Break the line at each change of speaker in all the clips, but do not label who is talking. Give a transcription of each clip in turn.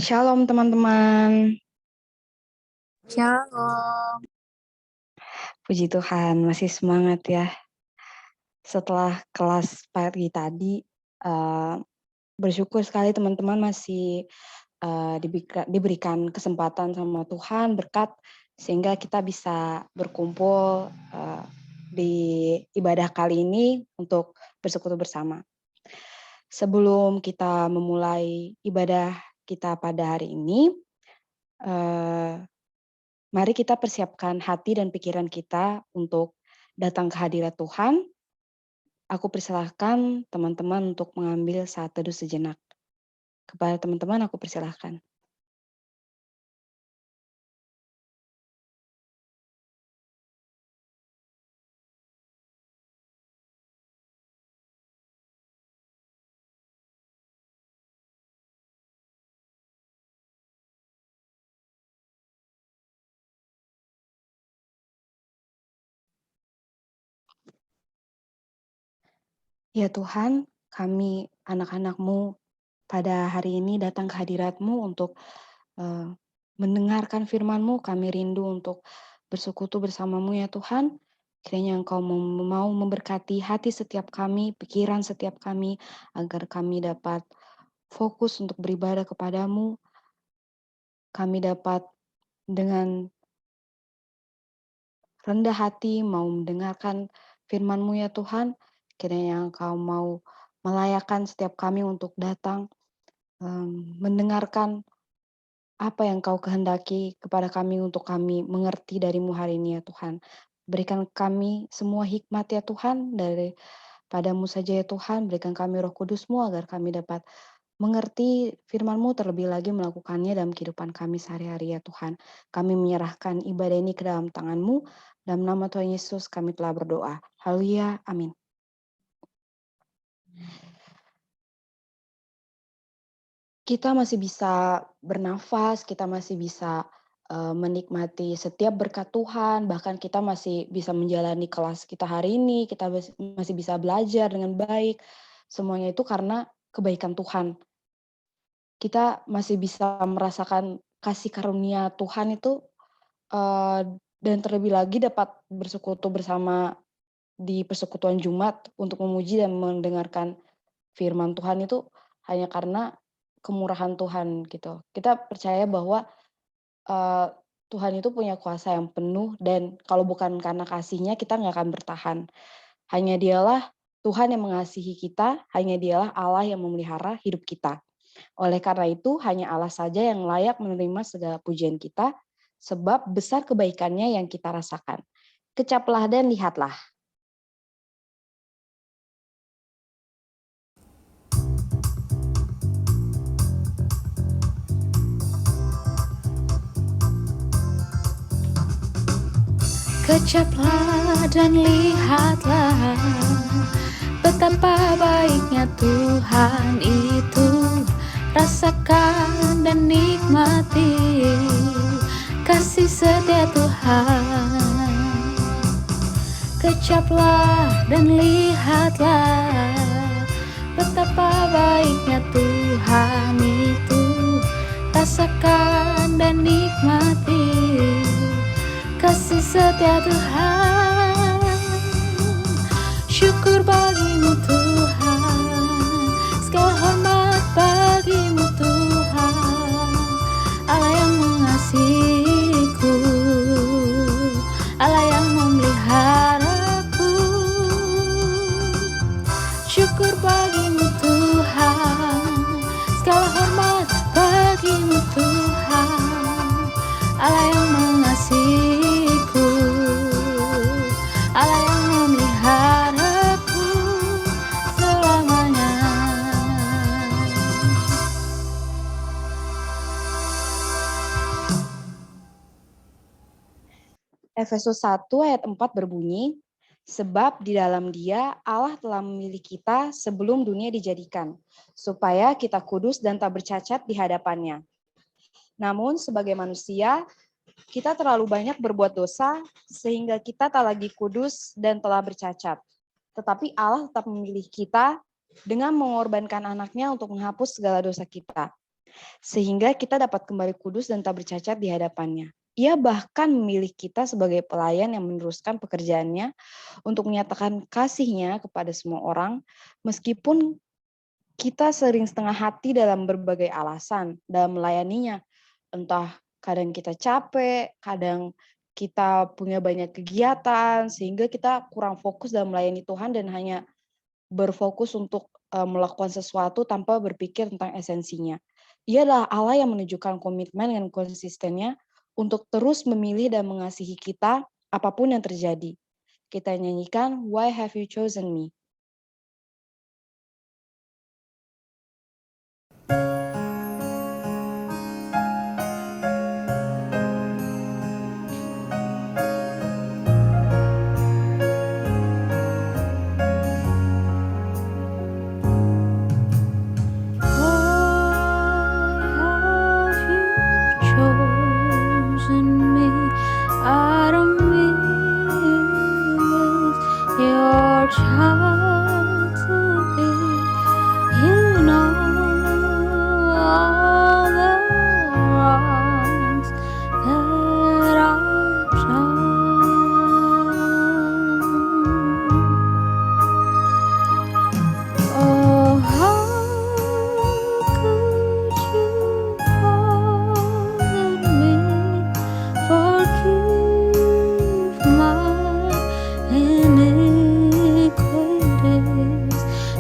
Shalom teman-teman.
Shalom.
Puji Tuhan masih semangat ya. Setelah kelas pagi tadi, bersyukur sekali teman-teman masih diberikan kesempatan sama Tuhan, berkat, sehingga kita bisa berkumpul di ibadah kali ini untuk bersekutu bersama. Sebelum kita memulai ibadah kita pada hari ini, mari kita persiapkan hati dan pikiran kita untuk datang ke hadirat Tuhan. Aku persilahkan teman-teman untuk mengambil saat teduh sejenak. Kepada teman-teman aku persilahkan. Ya Tuhan, kami anak-anak-Mu pada hari ini datang ke hadirat-Mu untuk mendengarkan firman-Mu. Kami rindu untuk bersekutu bersama-Mu ya Tuhan. Kiranya Engkau mau memberkati hati setiap kami, pikiran setiap kami, agar kami dapat fokus untuk beribadah kepadamu. Kami dapat dengan rendah hati mau mendengarkan firman-Mu ya Tuhan. Kiranya Engkau mau melayakkan setiap kami untuk datang mendengarkan apa yang Kau kehendaki kepada kami untuk kami mengerti dari-Mu hari ini ya Tuhan. Berikan kami semua hikmat ya Tuhan, daripada-Mu saja ya Tuhan. Berikan kami Roh Kudus-Mu agar kami dapat mengerti firman-Mu, terlebih lagi melakukannya dalam kehidupan kami sehari-hari ya Tuhan. Kami menyerahkan ibadah ini ke dalam tangan-Mu. Dalam nama Tuhan Yesus kami telah berdoa. Haleluya, amin. Kita masih bisa bernafas, kita masih bisa menikmati setiap berkat Tuhan, bahkan kita masih bisa menjalani kelas kita hari ini, kita masih bisa belajar dengan baik. Semuanya itu karena kebaikan Tuhan. Kita masih bisa merasakan kasih karunia Tuhan itu, dan terlebih lagi dapat bersekutu bersama di persekutuan Jumat untuk memuji dan mendengarkan firman Tuhan itu hanya karena kemurahan Tuhan gitu. Kita percaya bahwa Tuhan itu punya kuasa yang penuh dan kalau bukan karena kasih-Nya kita nggak akan bertahan. Hanya Dialah Tuhan yang mengasihi kita, hanya Dialah Allah yang memelihara hidup kita. Oleh karena itu hanya Allah saja yang layak menerima segala pujian kita, sebab besar kebaikan-Nya yang kita rasakan. Kecaplah dan lihatlah.
Kecaplah dan lihatlah betapa baiknya Tuhan itu. Rasakan dan nikmati kasih setia Tuhan. Kecaplah dan lihatlah betapa baiknya Tuhan itu. Rasakan dan nikmati kasih setia Tuhan. Syukur bagimu Tuhan, segala hormat bagimu Tuhan. Allah yang mengasihiku, Allah yang memeliharaku. Syukur bagimu Tuhan, segala hormat bagimu Tuhan. Allah yang mengasihiku, Allah yang memeliharaku selamanya.
Efesus 1 ayat 4 berbunyi, sebab di dalam Dia Allah telah memilih kita sebelum dunia dijadikan, supaya kita kudus dan tak bercacat di hadapan-Nya. Namun sebagai manusia, kita terlalu banyak berbuat dosa sehingga kita tak lagi kudus dan telah bercacat. Tetapi Allah tetap memilih kita dengan mengorbankan anaknya untuk menghapus segala dosa kita. sehingga kita dapat kembali kudus dan tak bercacat di hadapannya. Ia bahkan memilih kita sebagai pelayan yang meneruskan pekerjaannya untuk menyatakan kasih-Nya kepada semua orang, meskipun kita sering setengah hati dalam berbagai alasan dalam melayaninya. Entah kadang kita capek, kadang kita punya banyak kegiatan, sehingga kita kurang fokus dalam melayani Tuhan dan hanya berfokus untuk melakukan sesuatu tanpa berpikir tentang esensinya. Ia adalah Allah yang menunjukkan komitmen dan konsistennya untuk terus memilih dan mengasihi kita apapun yang terjadi. Kita nyanyikan Why Have You Chosen Me?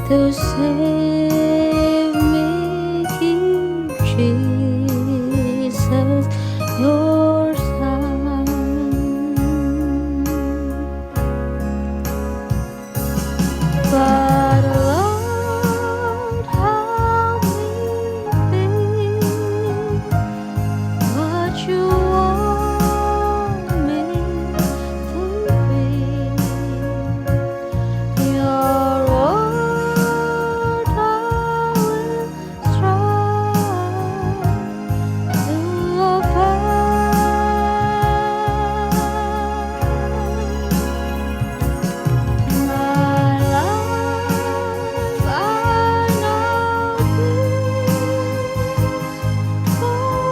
To save me, keep Jesus, your Son. But Lord, help me be what you want me to be. Your word I will strive to obey. My life I now give for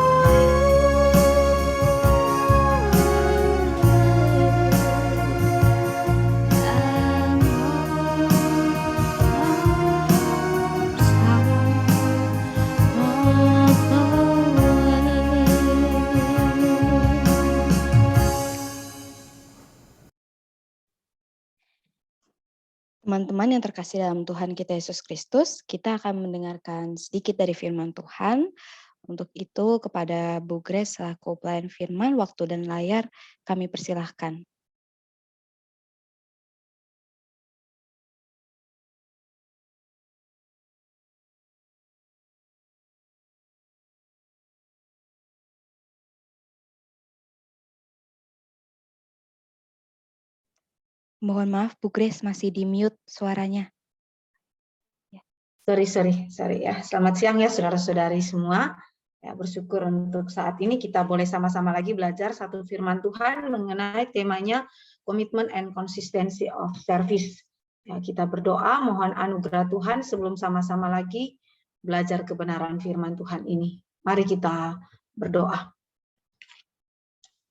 Teman-teman yang terkasih dalam Tuhan kita Yesus Kristus, kita akan mendengarkan sedikit dari firman Tuhan. Untuk itu kepada Bu Grace selaku pelayan firman, waktu dan layar kami persilahkan. Mohon maaf Bu Grace masih di mute suaranya.
Sorry ya. Selamat siang ya saudara-saudari semua. Ya, bersyukur untuk saat ini kita boleh sama-sama lagi belajar satu firman Tuhan mengenai temanya Commitment and Consistency of Service. Ya, kita berdoa mohon anugerah Tuhan sebelum sama-sama lagi belajar kebenaran firman Tuhan ini. Mari kita berdoa.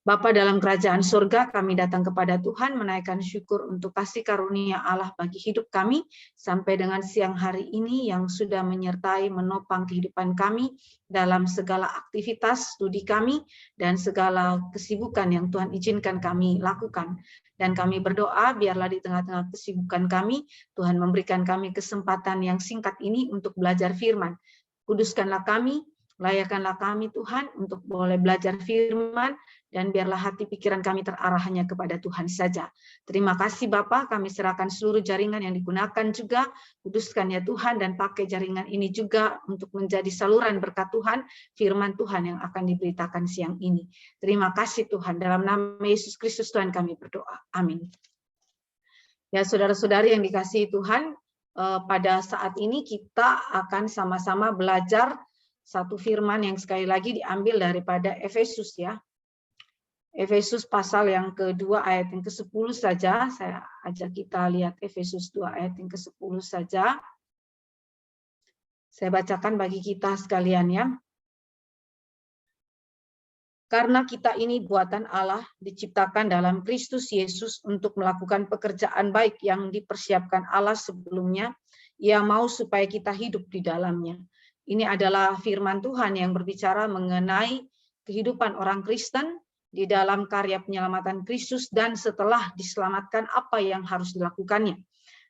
Bapa dalam kerajaan surga, kami datang kepada Tuhan menaikkan syukur untuk kasih karunia Allah bagi hidup kami sampai dengan siang hari ini yang sudah menyertai menopang kehidupan kami dalam segala aktivitas studi kami dan segala kesibukan yang Tuhan izinkan kami lakukan. Dan kami berdoa biarlah di tengah-tengah kesibukan kami, Tuhan memberikan kami kesempatan yang singkat ini untuk belajar firman. Kuduskanlah kami, layakkanlah kami Tuhan untuk boleh belajar firman, dan biarlah hati pikiran kami terarah hanya kepada Tuhan saja. Terima kasih Bapa, kami serahkan seluruh jaringan yang digunakan juga, kuduskan ya Tuhan, dan pakai jaringan ini juga untuk menjadi saluran berkat Tuhan, firman Tuhan yang akan diberitakan siang ini. Terima kasih Tuhan, dalam nama Yesus Kristus Tuhan kami berdoa. Amin. Ya saudara-saudari yang dikasihi Tuhan, pada saat ini kita akan sama-sama belajar satu firman yang sekali lagi diambil daripada Efesus ya. Efesus pasal yang kedua ayat yang ke-10 saja. Saya ajak kita lihat Efesus 2 ayat yang ke-10 saja. Saya bacakan bagi kita sekalian ya. Karena kita ini buatan Allah, diciptakan dalam Kristus Yesus untuk melakukan pekerjaan baik yang dipersiapkan Allah sebelumnya. Ia mau supaya kita hidup di dalamnya. Ini adalah firman Tuhan yang berbicara mengenai kehidupan orang Kristen di dalam karya penyelamatan Kristus dan setelah diselamatkan apa yang harus dilakukannya.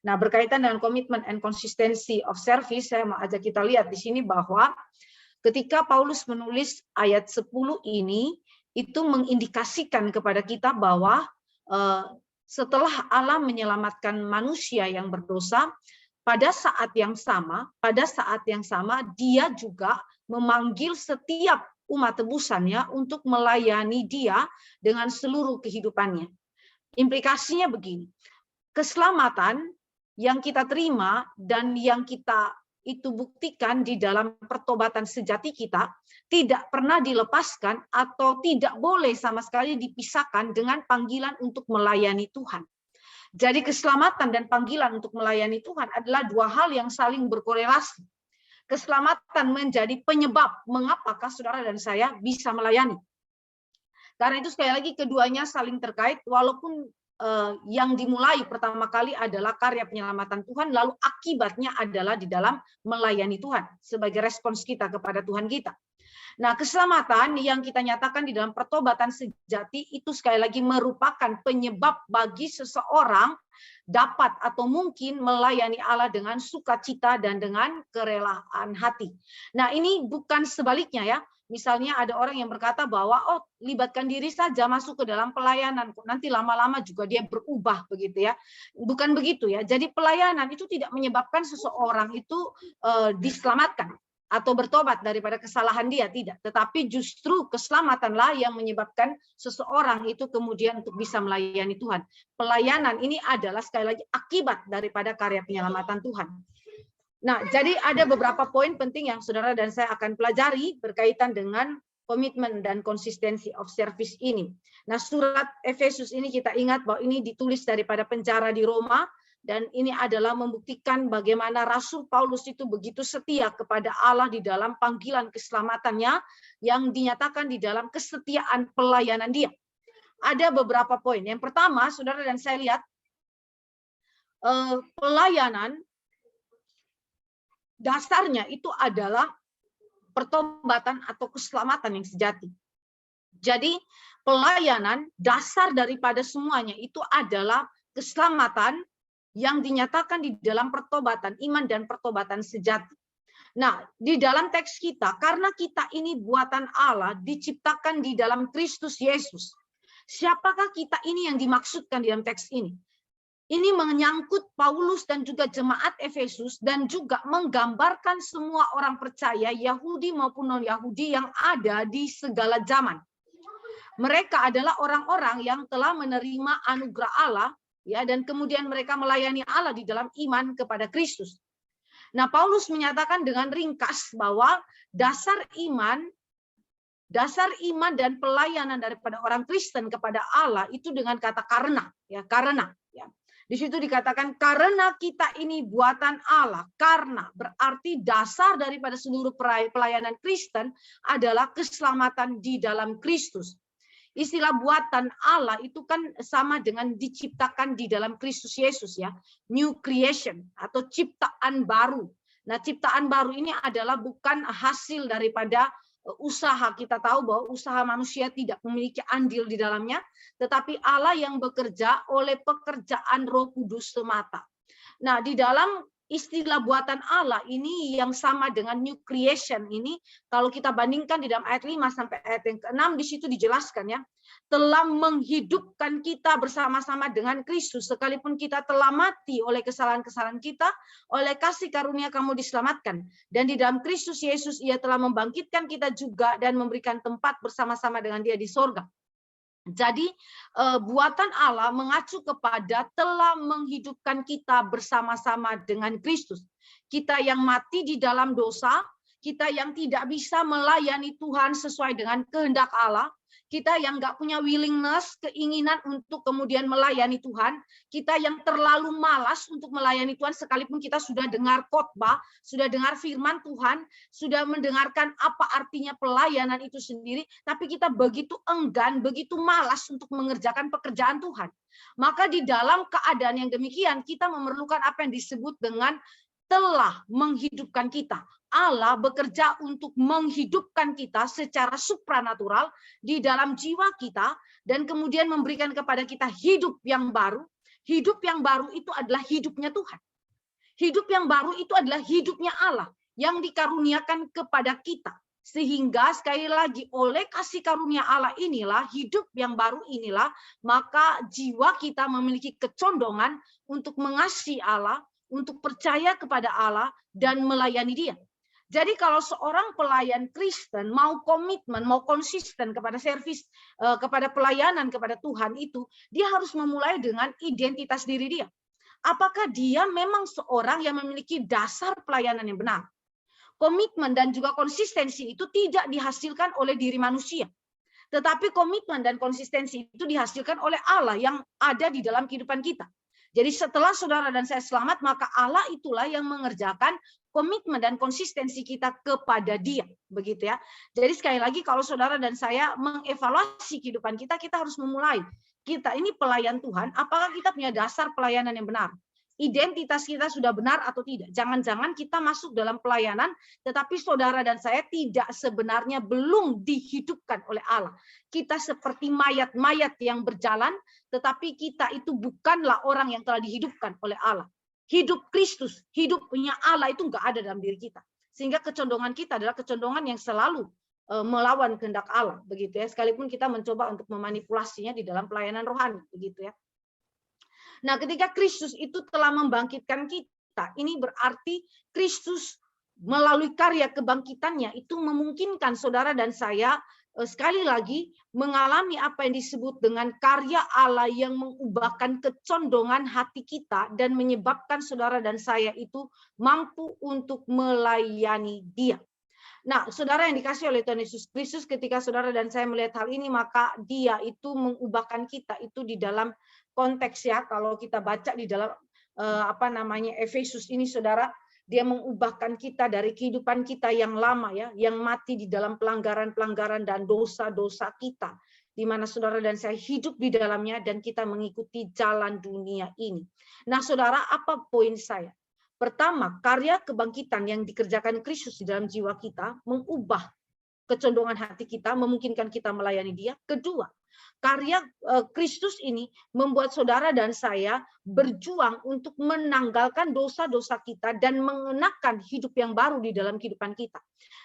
Nah, berkaitan dengan komitmen and consistency of service, saya mau ajak kita lihat di sini bahwa ketika Paulus menulis ayat 10 ini, itu mengindikasikan kepada kita bahwa setelah Allah menyelamatkan manusia yang berdosa, pada saat yang sama dia juga memanggil setiap umat tebusannya untuk melayani dia dengan seluruh kehidupannya. Implikasinya begini, keselamatan yang kita terima dan yang kita itu buktikan di dalam pertobatan sejati kita tidak pernah dilepaskan atau tidak boleh sama sekali dipisahkan dengan panggilan untuk melayani Tuhan. Jadi keselamatan dan panggilan untuk melayani Tuhan adalah dua hal yang saling berkorelasi. Keselamatan menjadi penyebab mengapakah saudara dan saya bisa melayani. Karena itu sekali lagi keduanya saling terkait, walaupun yang dimulai pertama kali adalah karya penyelamatan Tuhan, lalu akibatnya adalah di dalam melayani Tuhan sebagai respons kita kepada Tuhan kita. Nah, keselamatan yang kita nyatakan di dalam pertobatan sejati itu sekali lagi merupakan penyebab bagi seseorang dapat atau mungkin melayani Allah dengan sukacita dan dengan kerelaan hati. Nah, ini bukan sebaliknya ya. Misalnya ada orang yang berkata bahwa libatkan diri saja masuk ke dalam pelayanan, nanti lama-lama juga dia berubah begitu ya. Bukan begitu ya. Jadi pelayanan itu tidak menyebabkan seseorang itu diselamatkan atau bertobat daripada kesalahan dia, tidak. Tetapi justru keselamatanlah yang menyebabkan seseorang itu kemudian untuk bisa melayani Tuhan. Pelayanan ini adalah sekali lagi akibat daripada karya penyelamatan Tuhan. Nah, jadi ada beberapa poin penting yang saudara dan saya akan pelajari berkaitan dengan komitmen dan konsistensi of service ini. Nah, surat Efesus ini kita ingat bahwa ini ditulis daripada penjara di Roma, dan ini adalah membuktikan bagaimana Rasul Paulus itu begitu setia kepada Allah di dalam panggilan keselamatannya yang dinyatakan di dalam kesetiaan pelayanan dia. Ada beberapa poin. Yang pertama, saudara dan saya lihat, pelayanan dasarnya itu adalah pertobatan atau keselamatan yang sejati. Jadi pelayanan dasar daripada semuanya itu adalah keselamatan yang dinyatakan di dalam pertobatan iman dan pertobatan sejati. Nah, di dalam teks kita, karena kita ini buatan Allah, diciptakan di dalam Kristus Yesus. Siapakah kita ini yang dimaksudkan di dalam teks ini? Ini menyangkut Paulus dan juga jemaat Efesus dan juga menggambarkan semua orang percaya, Yahudi maupun non-Yahudi yang ada di segala zaman. Mereka adalah orang-orang yang telah menerima anugerah Allah, ya, dan kemudian mereka melayani Allah di dalam iman kepada Kristus. Nah, Paulus menyatakan dengan ringkas bahwa dasar iman dan pelayanan daripada orang Kristen kepada Allah itu dengan kata karena, ya, karena, ya. Di situ dikatakan karena kita ini buatan Allah, karena berarti dasar daripada seluruh pelayanan Kristen adalah keselamatan di dalam Kristus. Istilah buatan Allah itu kan sama dengan diciptakan di dalam Kristus Yesus ya, new creation atau ciptaan baru. Nah, ciptaan baru ini adalah bukan hasil daripada usaha. Kita tahu bahwa usaha manusia tidak memiliki andil di dalamnya, tetapi Allah yang bekerja oleh pekerjaan Roh Kudus semata. Nah, di dalam istilah buatan Allah ini yang sama dengan new creation ini, kalau kita bandingkan di dalam ayat 5 sampai ayat yang ke-6, di situ dijelaskan ya, telah menghidupkan kita bersama-sama dengan Kristus, sekalipun kita telah mati oleh kesalahan-kesalahan kita, oleh kasih karunia kamu diselamatkan. Dan di dalam Kristus Yesus ia telah membangkitkan kita juga dan memberikan tempat bersama-sama dengan dia di sorga. Jadi buatan Allah mengacu kepada telah menghidupkan kita bersama-sama dengan Kristus. Kita yang mati di dalam dosa, kita yang tidak bisa melayani Tuhan sesuai dengan kehendak Allah, kita yang nggak punya willingness, keinginan untuk kemudian melayani Tuhan, kita yang terlalu malas untuk melayani Tuhan sekalipun kita sudah dengar khotbah, sudah dengar firman Tuhan, sudah mendengarkan apa artinya pelayanan itu sendiri, tapi kita begitu enggan, begitu malas untuk mengerjakan pekerjaan Tuhan. Maka di dalam keadaan yang demikian, kita memerlukan apa yang disebut dengan telah menghidupkan kita. Allah bekerja untuk menghidupkan kita secara supranatural di dalam jiwa kita dan kemudian memberikan kepada kita hidup yang baru. Hidup yang baru itu adalah hidupnya Tuhan. Hidup yang baru itu adalah hidupnya Allah yang dikaruniakan kepada kita. Sehingga sekali lagi oleh kasih karunia Allah inilah, hidup yang baru inilah, maka jiwa kita memiliki kecondongan untuk mengasihi Allah, untuk percaya kepada Allah dan melayani Dia. Jadi kalau seorang pelayan Kristen mau komitmen, mau konsisten kepada servis, kepada pelayanan kepada Tuhan itu, dia harus memulai dengan identitas diri dia. Apakah dia memang seorang yang memiliki dasar pelayanan yang benar? Komitmen dan juga konsistensi itu tidak dihasilkan oleh diri manusia. Tetapi komitmen dan konsistensi itu dihasilkan oleh Allah yang ada di dalam kehidupan kita. Jadi setelah saudara dan saya selamat, maka Allah itulah yang mengerjakan komitmen dan konsistensi kita kepada Dia, begitu ya. Jadi sekali lagi kalau saudara dan saya mengevaluasi kehidupan kita, kita harus memulai. Kita ini pelayan Tuhan, apakah kita punya dasar pelayanan yang benar? Identitas kita sudah benar atau tidak? Jangan-jangan kita masuk dalam pelayanan, tetapi saudara dan saya tidak sebenarnya belum dihidupkan oleh Allah. Kita seperti mayat-mayat yang berjalan, tetapi kita itu bukanlah orang yang telah dihidupkan oleh Allah. Hidup Kristus, hidupnya Allah itu enggak ada dalam diri kita. Sehingga kecondongan kita adalah kecondongan yang selalu melawan kehendak Allah, begitu ya. Sekalipun kita mencoba untuk memanipulasinya di dalam pelayanan rohani, begitu ya. Nah, ketika Kristus itu telah membangkitkan kita, ini berarti Kristus melalui karya kebangkitannya itu memungkinkan saudara dan saya sekali lagi mengalami apa yang disebut dengan karya Allah yang mengubahkan kecondongan hati kita dan menyebabkan saudara dan saya itu mampu untuk melayani Dia. Nah, saudara yang dikasih oleh Tuhan Yesus Kristus, ketika saudara dan saya melihat hal ini, maka Dia itu mengubahkan kita itu di dalam konteks ya. Kalau kita baca di dalam Efesus ini, saudara, Dia mengubahkan kita dari kehidupan kita yang lama ya, yang mati di dalam pelanggaran-pelanggaran dan dosa-dosa kita, di mana saudara dan saya hidup di dalamnya dan kita mengikuti jalan dunia ini. Nah, saudara, apa poin saya? Pertama, karya kebangkitan yang dikerjakan Kristus di dalam jiwa kita mengubah kecondongan hati kita, memungkinkan kita melayani Dia. Kedua, karya Kristus ini membuat saudara dan saya berjuang untuk menanggalkan dosa-dosa kita dan mengenakan hidup yang baru di dalam kehidupan kita.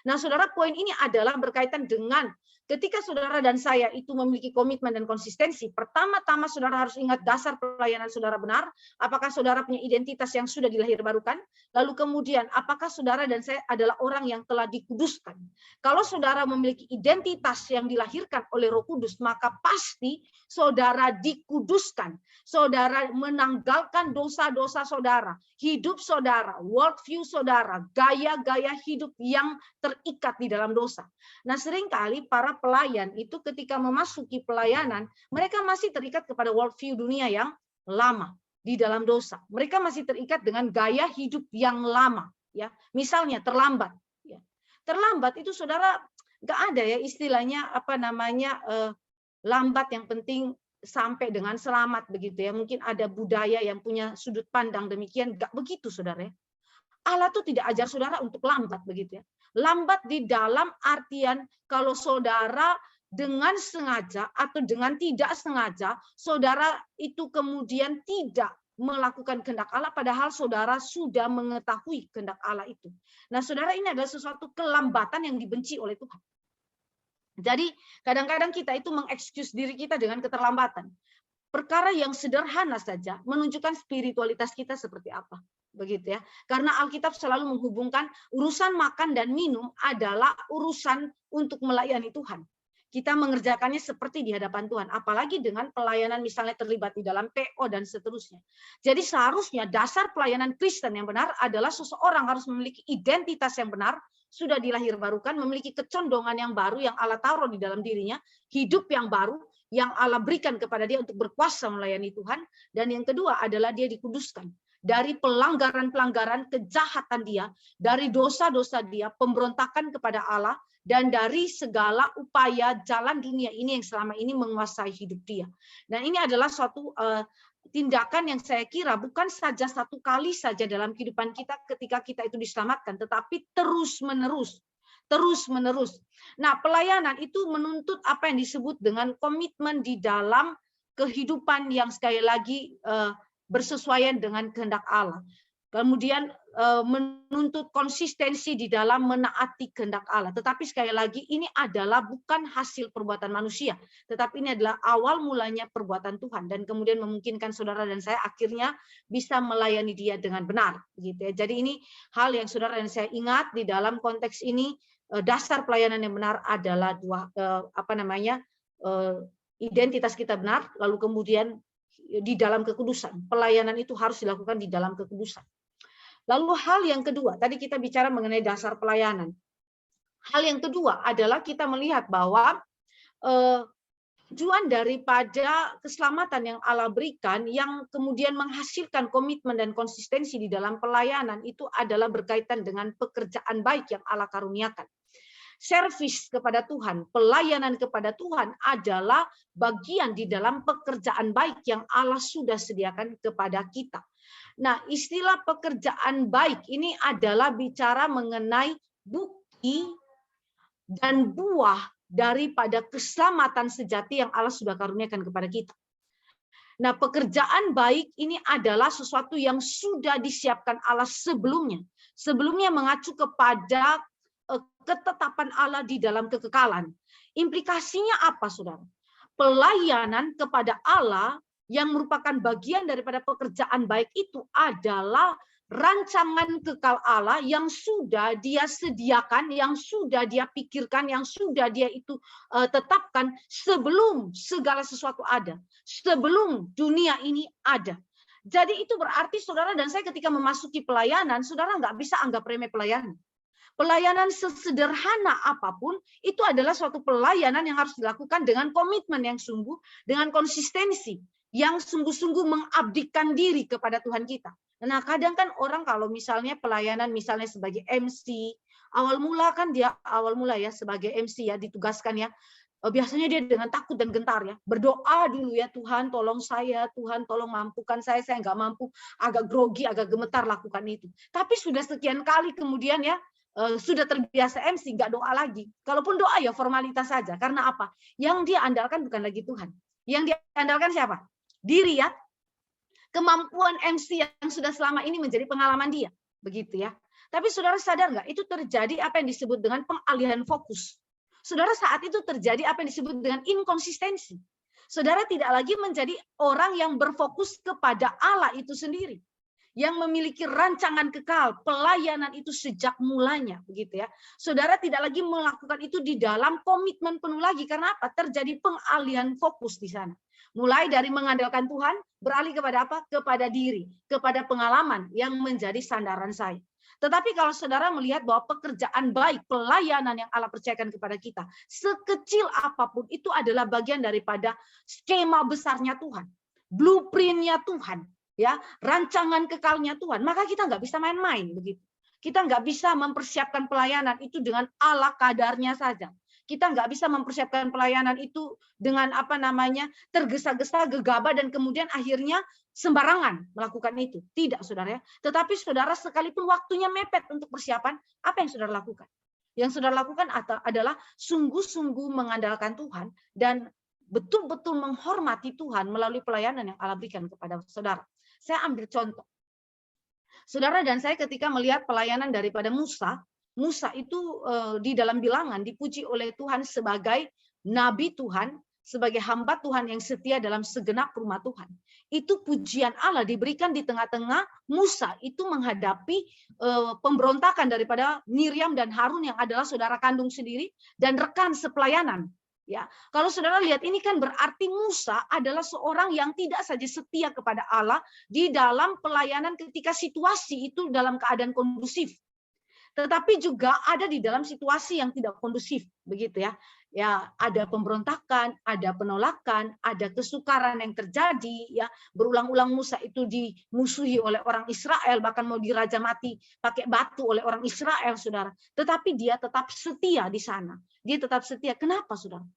Nah, saudara, poin ini adalah berkaitan dengan ketika saudara dan saya itu memiliki komitmen dan konsistensi. Pertama-tama saudara harus ingat dasar pelayanan saudara benar. Apakah saudara punya identitas yang sudah dilahirbarukan? Lalu kemudian, apakah saudara dan saya adalah orang yang telah dikuduskan? Kalau saudara memiliki identitas yang dilahirkan oleh Roh Kudus, maka pasti saudara dikuduskan. Saudara menanggalkan dosa-dosa saudara, hidup saudara, worldview saudara, gaya-gaya hidup yang terikat di dalam dosa. Nah, seringkali para pelayan itu ketika memasuki pelayanan, mereka masih terikat kepada worldview dunia yang lama di dalam dosa. Mereka masih terikat dengan gaya hidup yang lama. Ya, misalnya terlambat. Ya. Terlambat itu saudara nggak ada ya istilahnya lambat yang penting sampai dengan selamat begitu ya. Mungkin ada budaya yang punya sudut pandang demikian, nggak begitu saudara ya. Allah tuh tidak ajar saudara untuk lambat begitu ya. Lambat di dalam artian kalau saudara dengan sengaja atau dengan tidak sengaja, saudara itu kemudian tidak melakukan kehendak Allah padahal saudara sudah mengetahui kehendak Allah itu. Nah, saudara, ini adalah sesuatu kelambatan yang dibenci oleh Tuhan. Jadi kadang-kadang kita itu mengexcuse diri kita dengan keterlambatan. Perkara yang sederhana saja menunjukkan spiritualitas kita seperti apa. Begitu ya. Karena Alkitab selalu menghubungkan urusan makan dan minum adalah urusan untuk melayani Tuhan. kita mengerjakannya seperti di hadapan Tuhan. Apalagi dengan pelayanan misalnya terlibat di dalam PO dan seterusnya. Jadi seharusnya dasar pelayanan Kristen yang benar adalah seseorang harus memiliki identitas yang benar, sudah dilahirbarukan, memiliki kecondongan yang baru yang Allah taruh di dalam dirinya, hidup yang baru yang Allah berikan kepada dia untuk berkuasa melayani Tuhan. Dan yang kedua adalah dia dikuduskan dari pelanggaran-pelanggaran kejahatan dia, dari dosa-dosa dia, pemberontakan kepada Allah, dan dari segala upaya jalan dunia ini yang selama ini menguasai hidup dia. Dan ini adalah suatu tindakan yang saya kira bukan saja satu kali saja dalam kehidupan kita ketika kita itu diselamatkan, tetapi terus-menerus. Terus-menerus. Nah, pelayanan itu menuntut apa yang disebut dengan komitmen di dalam kehidupan yang sekali lagi bersesuaian dengan kehendak Allah. Kemudian menuntut konsistensi di dalam menaati kehendak Allah. Tetapi sekali lagi ini adalah bukan hasil perbuatan manusia, tetapi ini adalah awal mulanya perbuatan Tuhan dan kemudian memungkinkan saudara dan saya akhirnya bisa melayani Dia dengan benar, gitu ya. Jadi ini hal yang saudara dan saya ingat di dalam konteks ini. Dasar pelayanan yang benar adalah identitas kita benar, lalu kemudian di dalam kekudusan. Pelayanan itu harus dilakukan di dalam kekudusan. Lalu hal yang kedua, tadi kita bicara mengenai dasar pelayanan. Hal yang kedua adalah kita melihat bahwa tujuan daripada keselamatan yang Allah berikan, yang kemudian menghasilkan komitmen dan konsistensi di dalam pelayanan itu adalah berkaitan dengan pekerjaan baik yang Allah karuniakan. Servis kepada Tuhan, pelayanan kepada Tuhan adalah bagian di dalam pekerjaan baik yang Allah sudah sediakan kepada kita. Nah, istilah pekerjaan baik ini adalah bicara mengenai bukti dan buah daripada keselamatan sejati yang Allah sudah karuniakan kepada kita. Nah, pekerjaan baik ini adalah sesuatu yang sudah disiapkan Allah sebelumnya. Sebelumnya mengacu kepada ketetapan Allah di dalam kekekalan. Implikasinya apa, saudara? Pelayanan kepada Allah yang merupakan bagian daripada pekerjaan baik itu adalah rancangan kekal Allah yang sudah Dia sediakan, yang sudah Dia pikirkan, yang sudah Dia itu tetapkan sebelum segala sesuatu ada, sebelum dunia ini ada. Jadi itu berarti saudara dan saya ketika memasuki pelayanan, saudara nggak bisa anggap remeh pelayanan. Pelayanan sesederhana apapun itu adalah suatu pelayanan yang harus dilakukan dengan komitmen yang sungguh, dengan konsistensi yang sungguh-sungguh mengabdikan diri kepada Tuhan kita. Nah, kadang kan orang kalau misalnya pelayanan misalnya sebagai MC, awal mula ya sebagai MC ya ditugaskan ya. Biasanya dia dengan takut dan gentar ya. Berdoa dulu ya, Tuhan tolong saya, Tuhan tolong mampukan saya nggak mampu, agak grogi, agak gemetar lakukan itu. Tapi sudah sekian kali kemudian ya, sudah terbiasa MC, nggak doa lagi. Kalaupun doa ya formalitas saja. Karena apa? Yang dia andalkan bukan lagi Tuhan. Yang dia andalkan siapa? Diri ya. Kemampuan MC yang sudah selama ini menjadi pengalaman dia. Begitu ya. Tapi saudara sadar nggak? Itu terjadi apa yang disebut dengan pengalihan fokus. Saudara saat itu terjadi apa yang disebut dengan inkonsistensi. Saudara tidak lagi menjadi orang yang berfokus kepada Allah itu sendiri. Yang memiliki rancangan kekal, pelayanan itu sejak mulanya, begitu ya. Saudara tidak lagi melakukan itu di dalam komitmen penuh lagi, karena apa? Terjadi pengalihan fokus di sana. Mulai dari mengandalkan Tuhan, beralih kepada apa? Kepada diri, kepada pengalaman yang menjadi sandaran saya. Tetapi kalau saudara melihat bahwa pekerjaan baik, pelayanan yang Allah percayakan kepada kita, sekecil apapun itu adalah bagian daripada skema besarnya Tuhan, blueprint-nya Tuhan. Ya, rancangan kekalnya Tuhan, maka kita nggak bisa main-main begitu. Kita nggak bisa mempersiapkan pelayanan itu dengan ala kadarnya saja. Kita nggak bisa mempersiapkan pelayanan itu dengan tergesa-gesa, gegabah dan kemudian akhirnya sembarangan melakukan itu. Tidak, saudara ya. Tetapi saudara sekalipun waktunya mepet untuk persiapan, apa yang saudara lakukan? Yang saudara lakukan adalah sungguh-sungguh mengandalkan Tuhan dan betul-betul menghormati Tuhan melalui pelayanan yang Allah berikan kepada saudara. Saya ambil contoh. Saudara dan saya ketika melihat pelayanan daripada Musa itu di dalam Bilangan dipuji oleh Tuhan sebagai nabi Tuhan, sebagai hamba Tuhan yang setia dalam segenap rumah Tuhan. Itu pujian Allah diberikan di tengah-tengah Musa itu menghadapi pemberontakan daripada Miriam dan Harun yang adalah saudara kandung sendiri dan rekan sepelayanan. Ya, kalau saudara lihat ini kan berarti Musa adalah seorang yang tidak saja setia kepada Allah di dalam pelayanan ketika situasi itu dalam keadaan kondusif, tetapi juga ada di dalam situasi yang tidak kondusif, begitu ya. Ya, ada pemberontakan, ada penolakan, ada kesukaran yang terjadi, ya. Berulang-ulang Musa itu dimusuhi oleh orang Israel, bahkan mau diraja mati pakai batu oleh orang Israel, Saudara. Tetapi dia tetap setia di sana. Dia tetap setia. Kenapa, Saudara?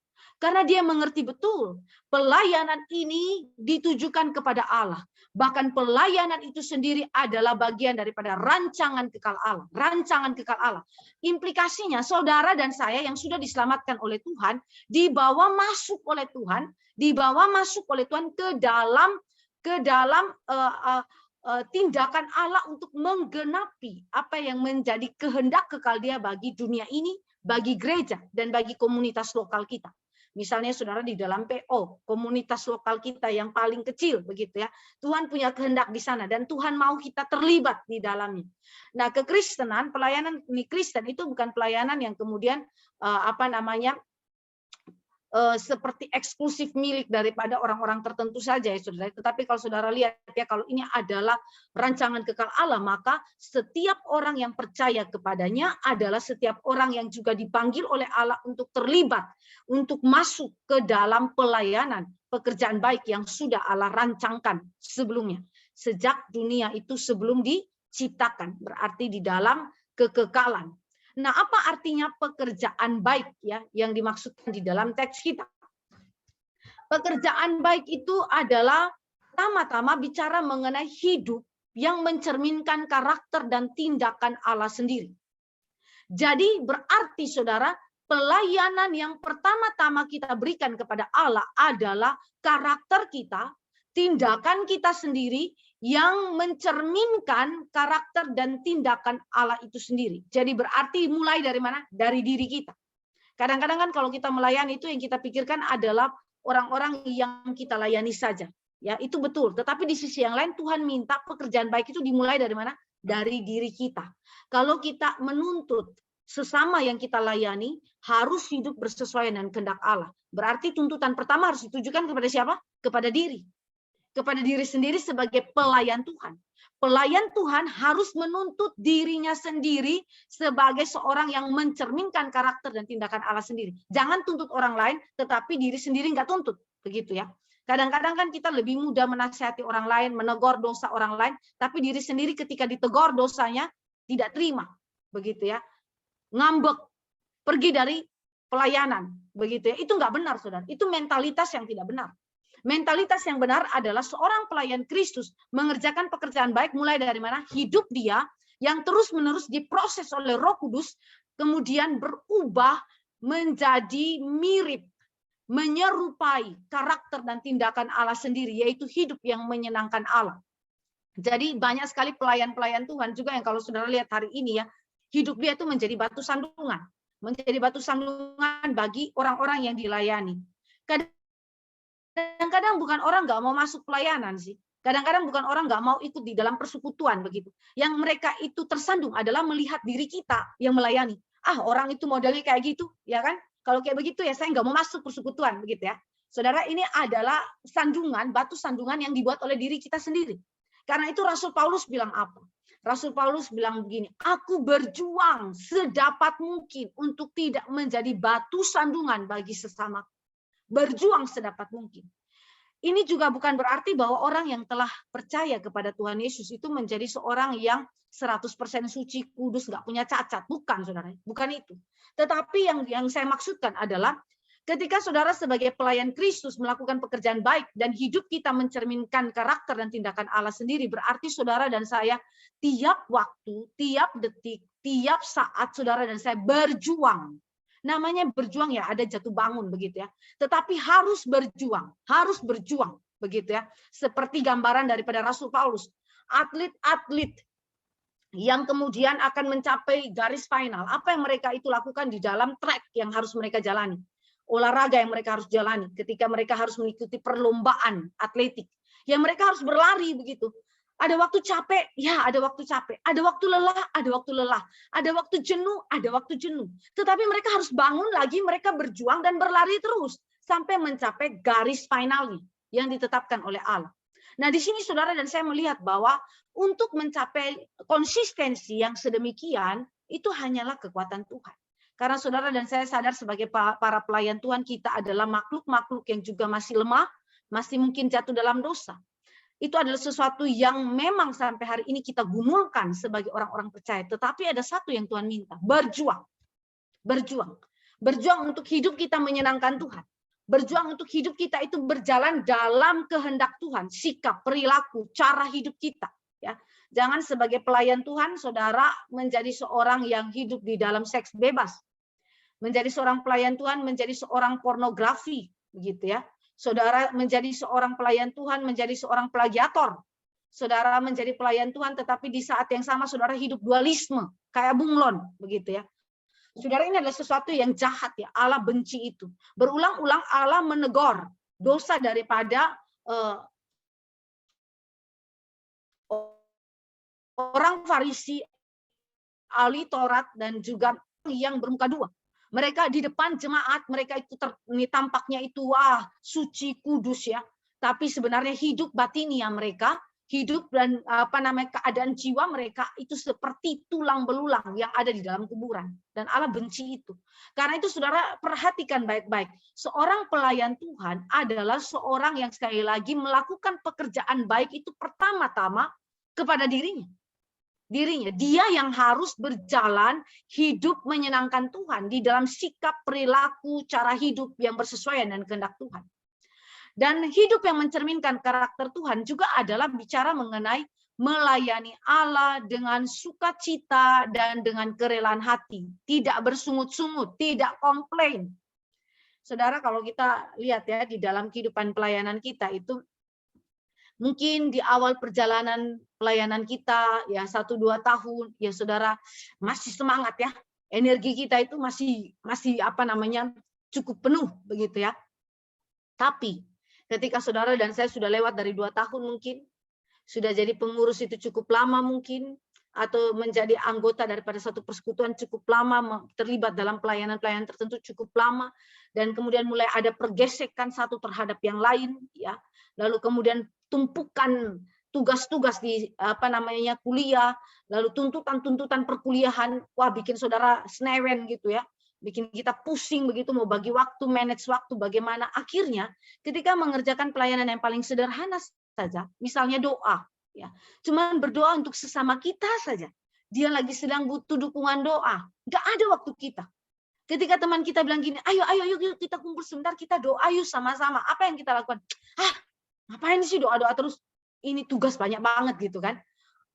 Karena dia mengerti betul pelayanan ini ditujukan kepada Allah. Bahkan pelayanan itu sendiri adalah bagian daripada rancangan kekal Allah. Rancangan kekal Allah. Implikasinya saudara dan saya yang sudah diselamatkan oleh Tuhan, dibawa masuk oleh Tuhan, dibawa masuk oleh Tuhan ke dalam tindakan Allah untuk menggenapi apa yang menjadi kehendak kekal Dia bagi dunia ini, bagi gereja, dan bagi komunitas lokal kita. Misalnya saudara di dalam PO, komunitas lokal kita yang paling kecil, begitu ya. Tuhan punya kehendak di sana dan Tuhan mau kita terlibat di dalamnya. Nah, kekristenan, pelayanan Kristen itu bukan pelayanan yang kemudian seperti eksklusif milik daripada orang-orang tertentu saja ya saudara. Tetapi kalau saudara lihat ya, kalau ini adalah rancangan kekal Allah, maka setiap orang yang percaya kepadanya adalah setiap orang yang juga dipanggil oleh Allah untuk terlibat, untuk masuk ke dalam pelayanan pekerjaan baik yang sudah Allah rancangkan sebelumnya. Sejak dunia itu sebelum diciptakan, berarti di dalam kekekalan. Nah, apa artinya pekerjaan baik ya yang dimaksudkan di dalam teks kita? Pekerjaan baik itu adalah pertama-tama bicara mengenai hidup yang mencerminkan karakter dan tindakan Allah sendiri. Jadi berarti saudara, pelayanan yang pertama-tama kita berikan kepada Allah adalah karakter kita, tindakan kita sendiri yang mencerminkan karakter dan tindakan Allah itu sendiri. Jadi berarti mulai dari mana? Dari diri kita. Kadang-kadang kan kalau kita melayani itu yang kita pikirkan adalah orang-orang yang kita layani saja. Ya, itu betul. Tetapi di sisi yang lain Tuhan minta pekerjaan baik itu dimulai dari mana? Dari diri kita. Kalau kita menuntut sesama yang kita layani harus hidup bersesuaian dengan kehendak Allah. Berarti tuntutan pertama harus ditujukan kepada siapa? Kepada diri. Kepada diri sendiri sebagai pelayan Tuhan. Pelayan Tuhan harus menuntut dirinya sendiri sebagai seorang yang mencerminkan karakter dan tindakan Allah sendiri. Jangan tuntut orang lain, tetapi diri sendiri nggak tuntut. Begitu ya. Kadang-kadang kan kita lebih mudah menasihati orang lain, menegur dosa orang lain, tapi diri sendiri ketika ditegur dosanya tidak terima. Begitu ya. Ngambek, pergi dari pelayanan. Begitu ya. Itu nggak benar, saudara. Itu mentalitas yang tidak benar. Mentalitas yang benar adalah seorang pelayan Kristus mengerjakan pekerjaan baik mulai dari mana? Hidup dia yang terus-menerus diproses oleh Roh Kudus, kemudian berubah menjadi mirip, menyerupai karakter dan tindakan Allah sendiri, yaitu hidup yang menyenangkan Allah. Jadi banyak sekali pelayan-pelayan Tuhan juga yang kalau saudara lihat hari ini ya, hidup dia itu menjadi batu sandungan. Menjadi batu sandungan bagi orang-orang yang dilayani. Kadang-kadang bukan orang nggak mau masuk pelayanan sih. Kadang-kadang bukan orang nggak mau ikut di dalam persekutuan begitu. Yang mereka itu tersandung adalah melihat diri kita yang melayani. Ah, orang itu modelnya kayak gitu, ya kan? Kalau kayak begitu ya saya nggak mau masuk persekutuan begitu ya. Saudara, ini adalah sandungan, batu sandungan yang dibuat oleh diri kita sendiri. Karena itu Rasul Paulus bilang apa? Rasul Paulus bilang begini, aku berjuang sedapat mungkin untuk tidak menjadi batu sandungan bagi sesama. Berjuang sedapat mungkin. Ini juga bukan berarti bahwa orang yang telah percaya kepada Tuhan Yesus itu menjadi seorang yang 100% suci, kudus, nggak punya cacat. Bukan, saudara. Bukan itu. Tetapi yang saya maksudkan adalah ketika saudara sebagai pelayan Kristus melakukan pekerjaan baik dan hidup kita mencerminkan karakter dan tindakan Allah sendiri, berarti saudara dan saya tiap waktu, tiap detik, tiap saat saudara dan saya berjuang. Namanya berjuang ya, ada jatuh bangun begitu ya. Tetapi harus berjuang begitu ya. Seperti gambaran daripada Rasul Paulus, atlet-atlet yang kemudian akan mencapai garis final. Apa yang mereka itu lakukan di dalam track yang harus mereka jalani? Olahraga yang mereka harus jalani ketika mereka harus mengikuti perlombaan atletik. Ya mereka harus berlari begitu. Ada waktu capek, ya ada waktu capek. Ada waktu lelah, ada waktu lelah. Ada waktu jenuh, ada waktu jenuh. Tetapi mereka harus bangun lagi, mereka berjuang dan berlari terus sampai mencapai garis finalnya yang ditetapkan oleh Allah. Nah, di sini saudara dan saya melihat bahwa untuk mencapai konsistensi yang sedemikian, itu hanyalah kekuatan Tuhan. Karena saudara dan saya sadar sebagai para pelayan Tuhan, kita adalah makhluk-makhluk yang juga masih lemah, masih mungkin jatuh dalam dosa. Itu adalah sesuatu yang memang sampai hari ini kita gumulkan sebagai orang-orang percaya. Tetapi ada satu yang Tuhan minta, berjuang. Berjuang. Berjuang untuk hidup kita menyenangkan Tuhan. Berjuang untuk hidup kita itu berjalan dalam kehendak Tuhan. Sikap, perilaku, cara hidup kita. Ya, jangan sebagai pelayan Tuhan, saudara menjadi seorang yang hidup di dalam seks bebas. Menjadi seorang pelayan Tuhan, menjadi seorang pornografi. Begitu ya. Saudara menjadi seorang pelayan Tuhan, menjadi seorang plagiator. Saudara menjadi pelayan Tuhan, tetapi di saat yang sama saudara hidup dualisme, kayak bunglon, begitu ya. Saudara, ini adalah sesuatu yang jahat ya. Allah benci itu. Berulang-ulang Allah menegur dosa daripada orang Farisi, ahli Taurat, dan juga yang bermuka dua. Mereka di depan jemaat, mereka itu tampaknya itu suci, kudus ya. Tapi sebenarnya hidup batinia mereka, hidup dan keadaan jiwa mereka itu seperti tulang belulang yang ada di dalam kuburan. Dan Allah benci itu. Karena itu saudara perhatikan baik-baik. Seorang pelayan Tuhan adalah seorang yang sekali lagi melakukan pekerjaan baik itu pertama-tama kepada dirinya. Dia yang harus berjalan hidup menyenangkan Tuhan di dalam sikap, perilaku, cara hidup yang bersesuaian dengan kehendak Tuhan. Dan hidup yang mencerminkan karakter Tuhan juga adalah bicara mengenai melayani Allah dengan sukacita dan dengan kerelaan hati, tidak bersungut-sungut, tidak komplain. Saudara, kalau kita lihat ya di dalam kehidupan pelayanan kita itu, mungkin di awal perjalanan pelayanan kita ya 1-2 tahun ya saudara masih semangat ya, energi kita itu masih cukup penuh begitu ya. Tapi ketika saudara dan saya sudah lewat dari 2 tahun mungkin, sudah jadi pengurus itu cukup lama mungkin, atau menjadi anggota daripada satu persekutuan cukup lama, terlibat dalam pelayanan-pelayanan tertentu cukup lama, dan kemudian mulai ada pergesekan satu terhadap yang lain ya. Lalu kemudian tumpukan tugas-tugas di kuliah, lalu tuntutan perkuliahan, bikin saudara senewen gitu ya, bikin kita pusing begitu mau bagi waktu, manage waktu bagaimana. Akhirnya ketika mengerjakan pelayanan yang paling sederhana saja, misalnya doa, ya, cuman berdoa untuk sesama kita saja. Dia lagi sedang butuh dukungan doa, nggak ada waktu kita. Ketika teman kita bilang gini, ayo yuk kita kumpul sebentar, kita doa yuk sama-sama. Apa yang kita lakukan? Ngapain sih doa-doa terus? Ini tugas banyak banget gitu kan.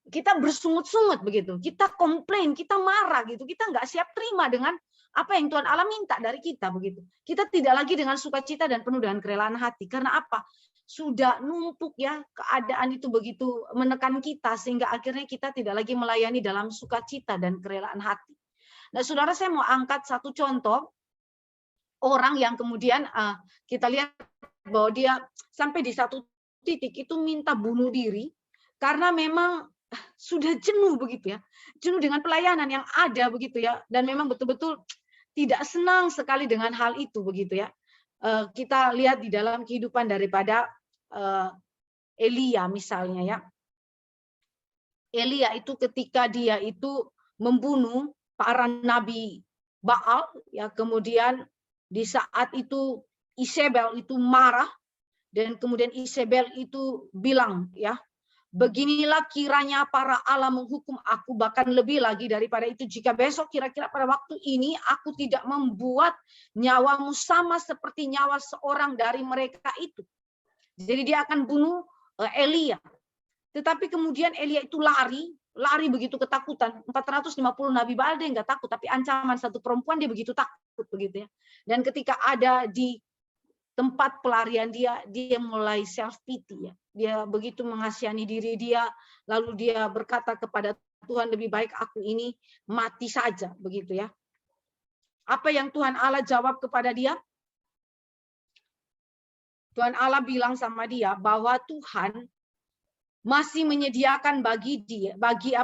Kita bersungut-sungut begitu. Kita komplain, kita marah gitu. Kita nggak siap terima dengan apa yang Tuhan Allah minta dari kita begitu. Kita tidak lagi dengan sukacita dan penuh dengan kerelaan hati. Karena apa? Sudah numpuk ya, keadaan itu begitu menekan kita sehingga akhirnya kita tidak lagi melayani dalam sukacita dan kerelaan hati. Nah, saudara, saya mau angkat satu contoh orang yang kemudian kita lihat bahwa dia sampai di satu titik itu minta bunuh diri karena memang sudah jenuh begitu ya, jenuh dengan pelayanan yang ada begitu ya, dan memang betul-betul tidak senang sekali dengan hal itu begitu ya. Kita lihat di dalam kehidupan daripada Elia misalnya ya. Elia itu ketika dia itu membunuh para nabi Baal ya, kemudian di saat itu Isabel itu marah, dan kemudian Isabel itu bilang ya, beginilah kiranya para Allah menghukum aku, bahkan lebih lagi daripada itu jika besok kira-kira pada waktu ini aku tidak membuat nyawamu sama seperti nyawa seorang dari mereka itu. Jadi dia akan bunuh Elia. Tetapi kemudian Elia itu lari begitu ketakutan. 450 Nabi Baal dia nggak takut, tapi ancaman satu perempuan dia begitu takut begitu ya. Dan ketika ada di tempat pelarian dia mulai self pity ya. Dia begitu mengasihani diri dia, lalu dia berkata kepada Tuhan, lebih baik aku ini mati saja begitu ya. Apa yang Tuhan Allah jawab kepada dia? Tuhan Allah bilang sama dia bahwa Tuhan masih menyediakan bagi dia, bagi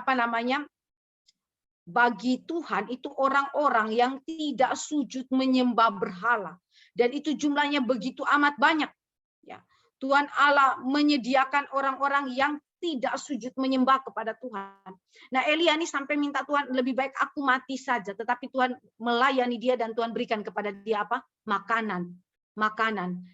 Tuhan itu orang-orang yang tidak sujud menyembah berhala, dan itu jumlahnya begitu amat banyak. Ya, Tuhan Allah menyediakan orang-orang yang tidak sujud menyembah kepada Tuhan. Nah, Elia ini sampai minta Tuhan, lebih baik aku mati saja, tetapi Tuhan melayani dia dan Tuhan berikan kepada dia apa? Makanan.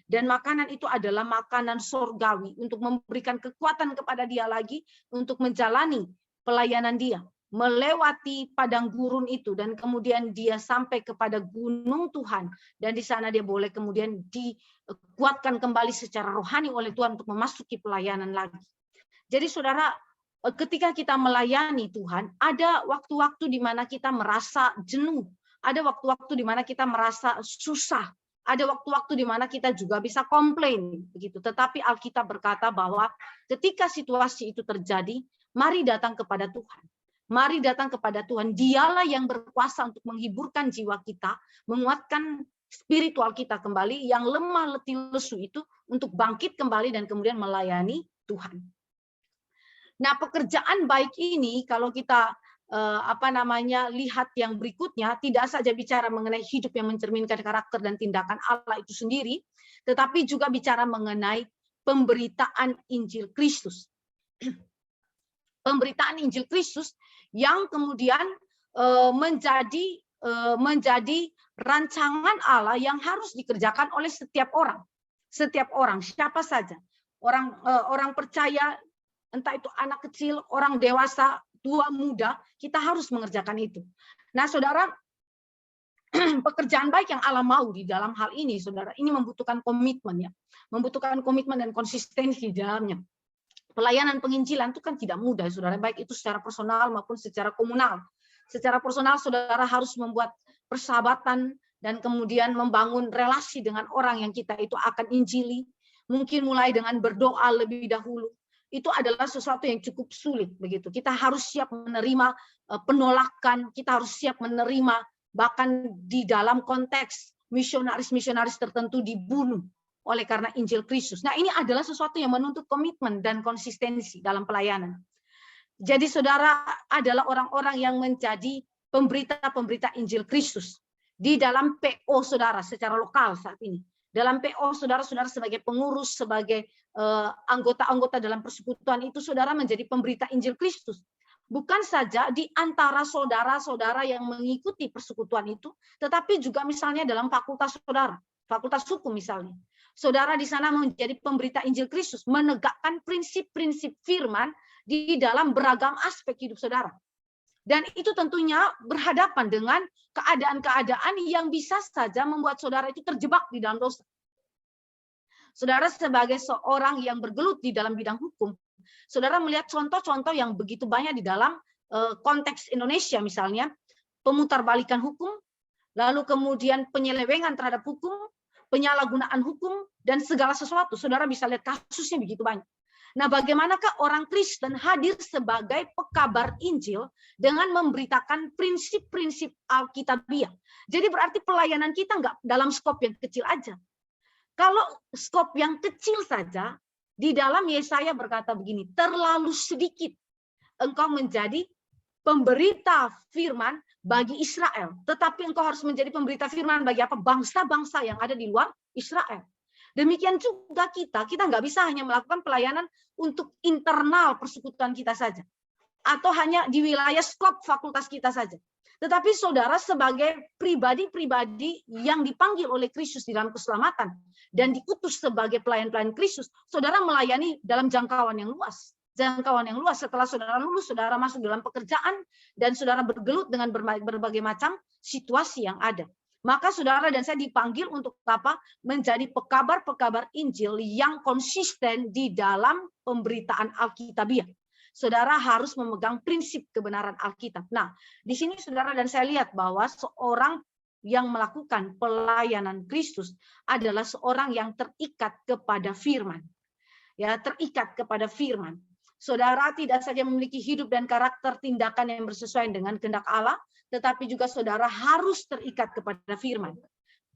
Dan makanan itu adalah makanan sorgawi untuk memberikan kekuatan kepada dia lagi untuk menjalani pelayanan dia, melewati padang gurun itu, dan kemudian dia sampai kepada gunung Tuhan, dan di sana dia boleh kemudian dikuatkan kembali secara rohani oleh Tuhan untuk memasuki pelayanan lagi. Jadi saudara, ketika kita melayani Tuhan, ada waktu-waktu di mana kita merasa jenuh, ada waktu-waktu di mana kita merasa susah, ada waktu-waktu di mana kita juga bisa komplain begitu. Tetapi Alkitab berkata bahwa ketika situasi itu terjadi, mari datang kepada Tuhan. Mari datang kepada Tuhan. Dialah yang berkuasa untuk menghiburkan jiwa kita, menguatkan spiritual kita kembali, yang lemah letih lesu itu untuk bangkit kembali dan kemudian melayani Tuhan. Nah, pekerjaan baik ini kalau kita lihat yang berikutnya, tidak saja bicara mengenai hidup yang mencerminkan karakter dan tindakan Allah itu sendiri, tetapi juga bicara mengenai pemberitaan Injil Kristus. Pemberitaan Injil Kristus yang kemudian menjadi rancangan Allah yang harus dikerjakan oleh setiap orang. Setiap orang, siapa saja. Orang percaya, entah itu anak kecil, orang dewasa, tua, muda, kita harus mengerjakan itu. Nah, saudara, pekerjaan baik yang Allah mau di dalam hal ini, saudara, ini membutuhkan komitmen, ya, membutuhkan komitmen dan konsistensi di dalamnya. Pelayanan penginjilan itu kan tidak mudah, saudara, baik itu secara personal maupun secara komunal. Secara personal, saudara harus membuat persahabatan dan kemudian membangun relasi dengan orang yang kita itu akan injili. Mungkin mulai dengan berdoa lebih dahulu. Itu adalah sesuatu yang cukup sulit begitu. Kita harus siap menerima penolakan, kita harus siap menerima bahkan di dalam konteks misionaris-misionaris tertentu dibunuh oleh karena Injil Kristus. Nah, ini adalah sesuatu yang menuntut komitmen dan konsistensi dalam pelayanan. Jadi saudara adalah orang-orang yang menjadi pemberita-pemberita Injil Kristus di dalam PO saudara secara lokal saat ini. Dalam PO saudara-saudara sebagai pengurus, sebagai anggota-anggota dalam persekutuan itu, saudara menjadi pemberita Injil Kristus. Bukan saja di antara saudara-saudara yang mengikuti persekutuan itu, tetapi juga misalnya dalam fakultas saudara, fakultas hukum misalnya. Saudara di sana menjadi pemberita Injil Kristus, menegakkan prinsip-prinsip firman di dalam beragam aspek hidup saudara. Dan itu tentunya berhadapan dengan keadaan-keadaan yang bisa saja membuat saudara itu terjebak di dalam dosa. Saudara sebagai seorang yang bergelut di dalam bidang hukum, saudara melihat contoh-contoh yang begitu banyak di dalam konteks Indonesia, misalnya pemutarbalikan hukum, lalu kemudian penyelewengan terhadap hukum, penyalahgunaan hukum, dan segala sesuatu. Saudara bisa lihat kasusnya begitu banyak. Nah, bagaimanakah orang Kristen hadir sebagai pekabar Injil dengan memberitakan prinsip-prinsip Alkitabiah? Jadi berarti pelayanan kita nggak dalam skop yang kecil aja. Kalau skop yang kecil saja, di dalam Yesaya berkata begini, terlalu sedikit engkau menjadi pemberita firman bagi Israel, tetapi engkau harus menjadi pemberita firman bagi apa? Bangsa-bangsa yang ada di luar Israel. Demikian juga kita nggak bisa hanya melakukan pelayanan untuk internal persekutuan kita saja, atau hanya di wilayah skop fakultas kita saja. Tetapi saudara sebagai pribadi-pribadi yang dipanggil oleh Kristus di dalam keselamatan dan diutus sebagai pelayan-pelayan Kristus, saudara melayani dalam jangkauan yang luas. Jangkauan yang luas. Setelah saudara lulus, saudara masuk dalam pekerjaan dan saudara bergelut dengan berbagai macam situasi yang ada. Maka saudara dan saya dipanggil untuk apa? Menjadi pekabar-pekabar Injil yang konsisten di dalam pemberitaan Alkitabiah. Saudara harus memegang prinsip kebenaran Alkitab. Nah, di sini saudara dan saya lihat bahwa seorang yang melakukan pelayanan Kristus adalah seorang yang terikat kepada firman. Ya, terikat kepada firman. Saudara tidak saja memiliki hidup dan karakter tindakan yang bersesuaian dengan kehendak Allah, tetapi juga saudara harus terikat kepada firman.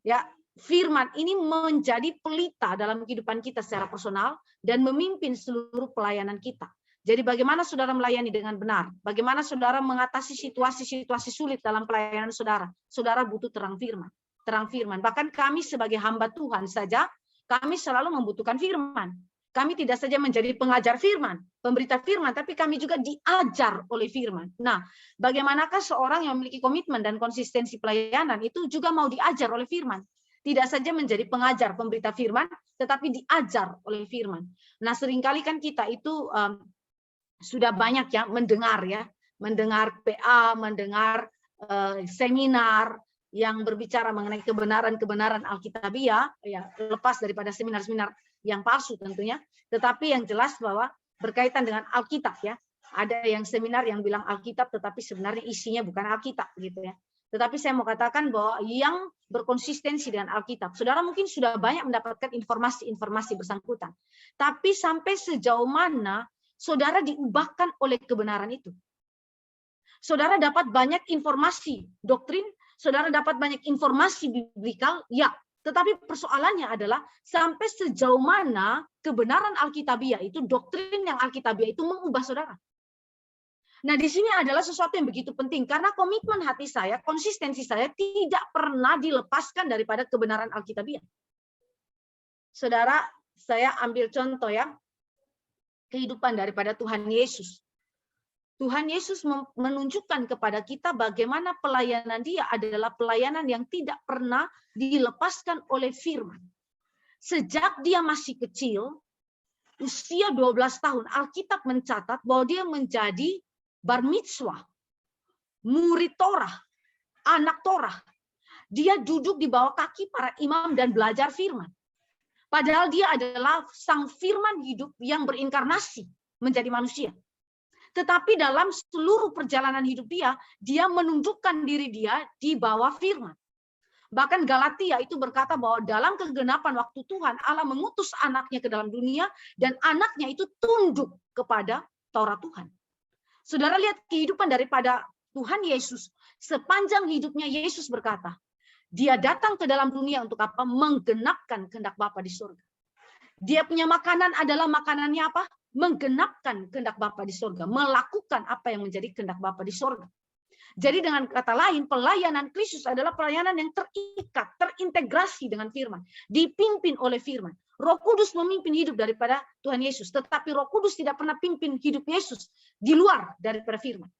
Ya, firman ini menjadi pelita dalam kehidupan kita secara personal dan memimpin seluruh pelayanan kita. Jadi bagaimana saudara melayani dengan benar? Bagaimana saudara mengatasi situasi-situasi sulit dalam pelayanan saudara? Saudara butuh terang firman. Terang firman. Bahkan kami sebagai hamba Tuhan saja, kami selalu membutuhkan firman. Kami tidak saja menjadi pengajar firman, pemberita firman, tapi kami juga diajar oleh firman. Nah, bagaimanakah seorang yang memiliki komitmen dan konsistensi pelayanan itu juga mau diajar oleh firman? Tidak saja menjadi pengajar, pemberita firman, tetapi diajar oleh firman. Nah, seringkali kan kita itu sudah banyak ya, mendengar PA, mendengar seminar yang berbicara mengenai kebenaran-kebenaran Alkitabiah, ya, lepas daripada seminar-seminar yang palsu tentunya, tetapi yang jelas bahwa berkaitan dengan Alkitab ya. Ada yang seminar yang bilang Alkitab tetapi sebenarnya isinya bukan Alkitab gitu ya. Tetapi saya mau katakan bahwa yang berkonsistensi dengan Alkitab, saudara mungkin sudah banyak mendapatkan informasi-informasi bersangkutan. Tapi sampai sejauh mana saudara diubahkan oleh kebenaran itu? Saudara dapat banyak informasi doktrin, saudara dapat banyak informasi biblikal, ya. Tetapi persoalannya adalah sampai sejauh mana kebenaran Alkitabiah itu, doktrin yang Alkitabiah itu mengubah saudara. Nah, di sini adalah sesuatu yang begitu penting karena komitmen hati saya, konsistensi saya tidak pernah dilepaskan daripada kebenaran Alkitabiah. Saudara, saya ambil contoh ya, kehidupan daripada Tuhan Yesus. Tuhan Yesus menunjukkan kepada kita bagaimana pelayanan dia adalah pelayanan yang tidak pernah dilepaskan oleh firman. Sejak dia masih kecil, usia 12 tahun, Alkitab mencatat bahwa dia menjadi bar mitzvah, murid Torah, anak Torah. Dia duduk di bawah kaki para imam dan belajar firman. Padahal dia adalah sang firman hidup yang berinkarnasi menjadi manusia. Tetapi dalam seluruh perjalanan hidup dia menunjukkan diri dia di bawah firman. Bahkan Galatia itu berkata bahwa dalam kegenapan waktu Tuhan, Allah mengutus anaknya ke dalam dunia, dan anaknya itu tunduk kepada Taurat Tuhan. Saudara lihat kehidupan daripada Tuhan Yesus. Sepanjang hidupnya Yesus berkata, dia datang ke dalam dunia untuk apa? Menggenapkan kehendak Bapa di surga. Dia punya makanan adalah makanannya apa? Menggenapkan kehendak Bapa di surga, melakukan apa yang menjadi kehendak Bapa di surga. Jadi dengan kata lain, pelayanan Kristus adalah pelayanan yang terikat, terintegrasi dengan firman, dipimpin oleh firman. Roh Kudus memimpin hidup daripada Tuhan Yesus, tetapi Roh Kudus tidak pernah pimpin hidup Yesus di luar daripada firman.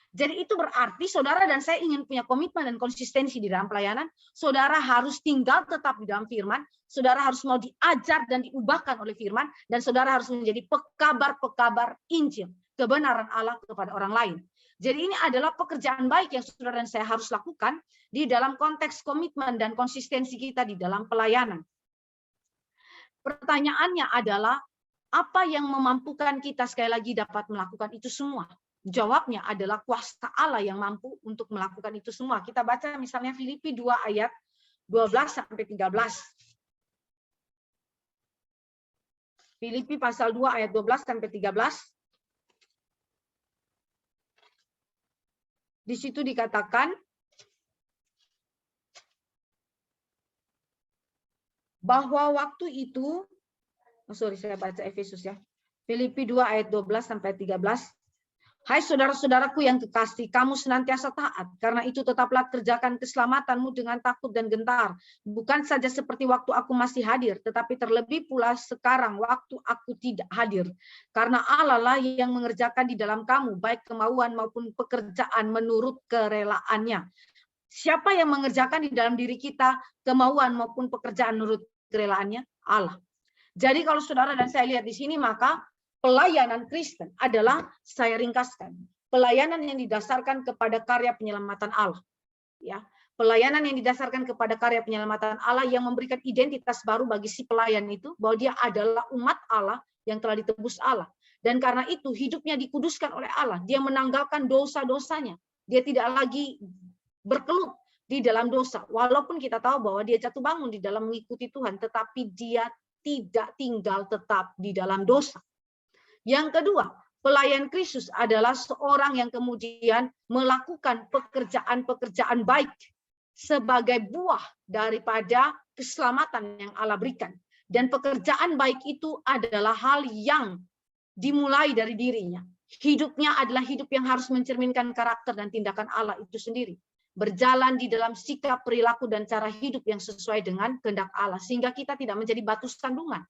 Jadi itu berarti saudara dan saya ingin punya komitmen dan konsistensi di dalam pelayanan. Saudara harus tinggal tetap di dalam firman. Saudara harus mau diajar dan diubahkan oleh firman. Dan saudara harus menjadi pekabar-pekabar Injil, kebenaran Allah kepada orang lain. Jadi ini adalah pekerjaan baik yang saudara dan saya harus lakukan di dalam konteks komitmen dan konsistensi kita di dalam pelayanan. Pertanyaannya adalah, apa yang memampukan kita sekali lagi dapat melakukan itu semua? Jawabnya adalah kuasa Allah yang mampu untuk melakukan itu semua. Kita baca misalnya Filipi 2 ayat 12-13. Filipi pasal 2 ayat 12-13. Di situ dikatakan bahwa waktu itu, saya baca Efesus ya. Filipi 2 ayat 12-13. Hai saudara-saudaraku yang kekasih, kamu senantiasa taat. Karena itu tetaplah kerjakan keselamatanmu dengan takut dan gentar. Bukan saja seperti waktu aku masih hadir, tetapi terlebih pula sekarang waktu aku tidak hadir. Karena Allah lah yang mengerjakan di dalam kamu, baik kemauan maupun pekerjaan menurut kerelaannya. Siapa yang mengerjakan di dalam diri kita kemauan maupun pekerjaan menurut kerelaannya? Allah. Jadi kalau saudara dan saya lihat di sini, maka pelayanan Kristen adalah, saya ringkaskan, pelayanan yang didasarkan kepada karya penyelamatan Allah. Ya, pelayanan yang didasarkan kepada karya penyelamatan Allah yang memberikan identitas baru bagi si pelayan itu, bahwa dia adalah umat Allah yang telah ditebus Allah. Dan karena itu hidupnya dikuduskan oleh Allah. Dia menanggalkan dosa-dosanya. Dia tidak lagi berkelut di dalam dosa. Walaupun kita tahu bahwa dia jatuh bangun di dalam mengikuti Tuhan, tetapi dia tidak tinggal tetap di dalam dosa. Yang kedua, pelayan Kristus adalah seorang yang kemudian melakukan pekerjaan-pekerjaan baik sebagai buah daripada keselamatan yang Allah berikan. Dan pekerjaan baik itu adalah hal yang dimulai dari dirinya. Hidupnya adalah hidup yang harus mencerminkan karakter dan tindakan Allah itu sendiri. Berjalan di dalam sikap, perilaku, dan cara hidup yang sesuai dengan kehendak Allah. Sehingga kita tidak menjadi batu sandungan.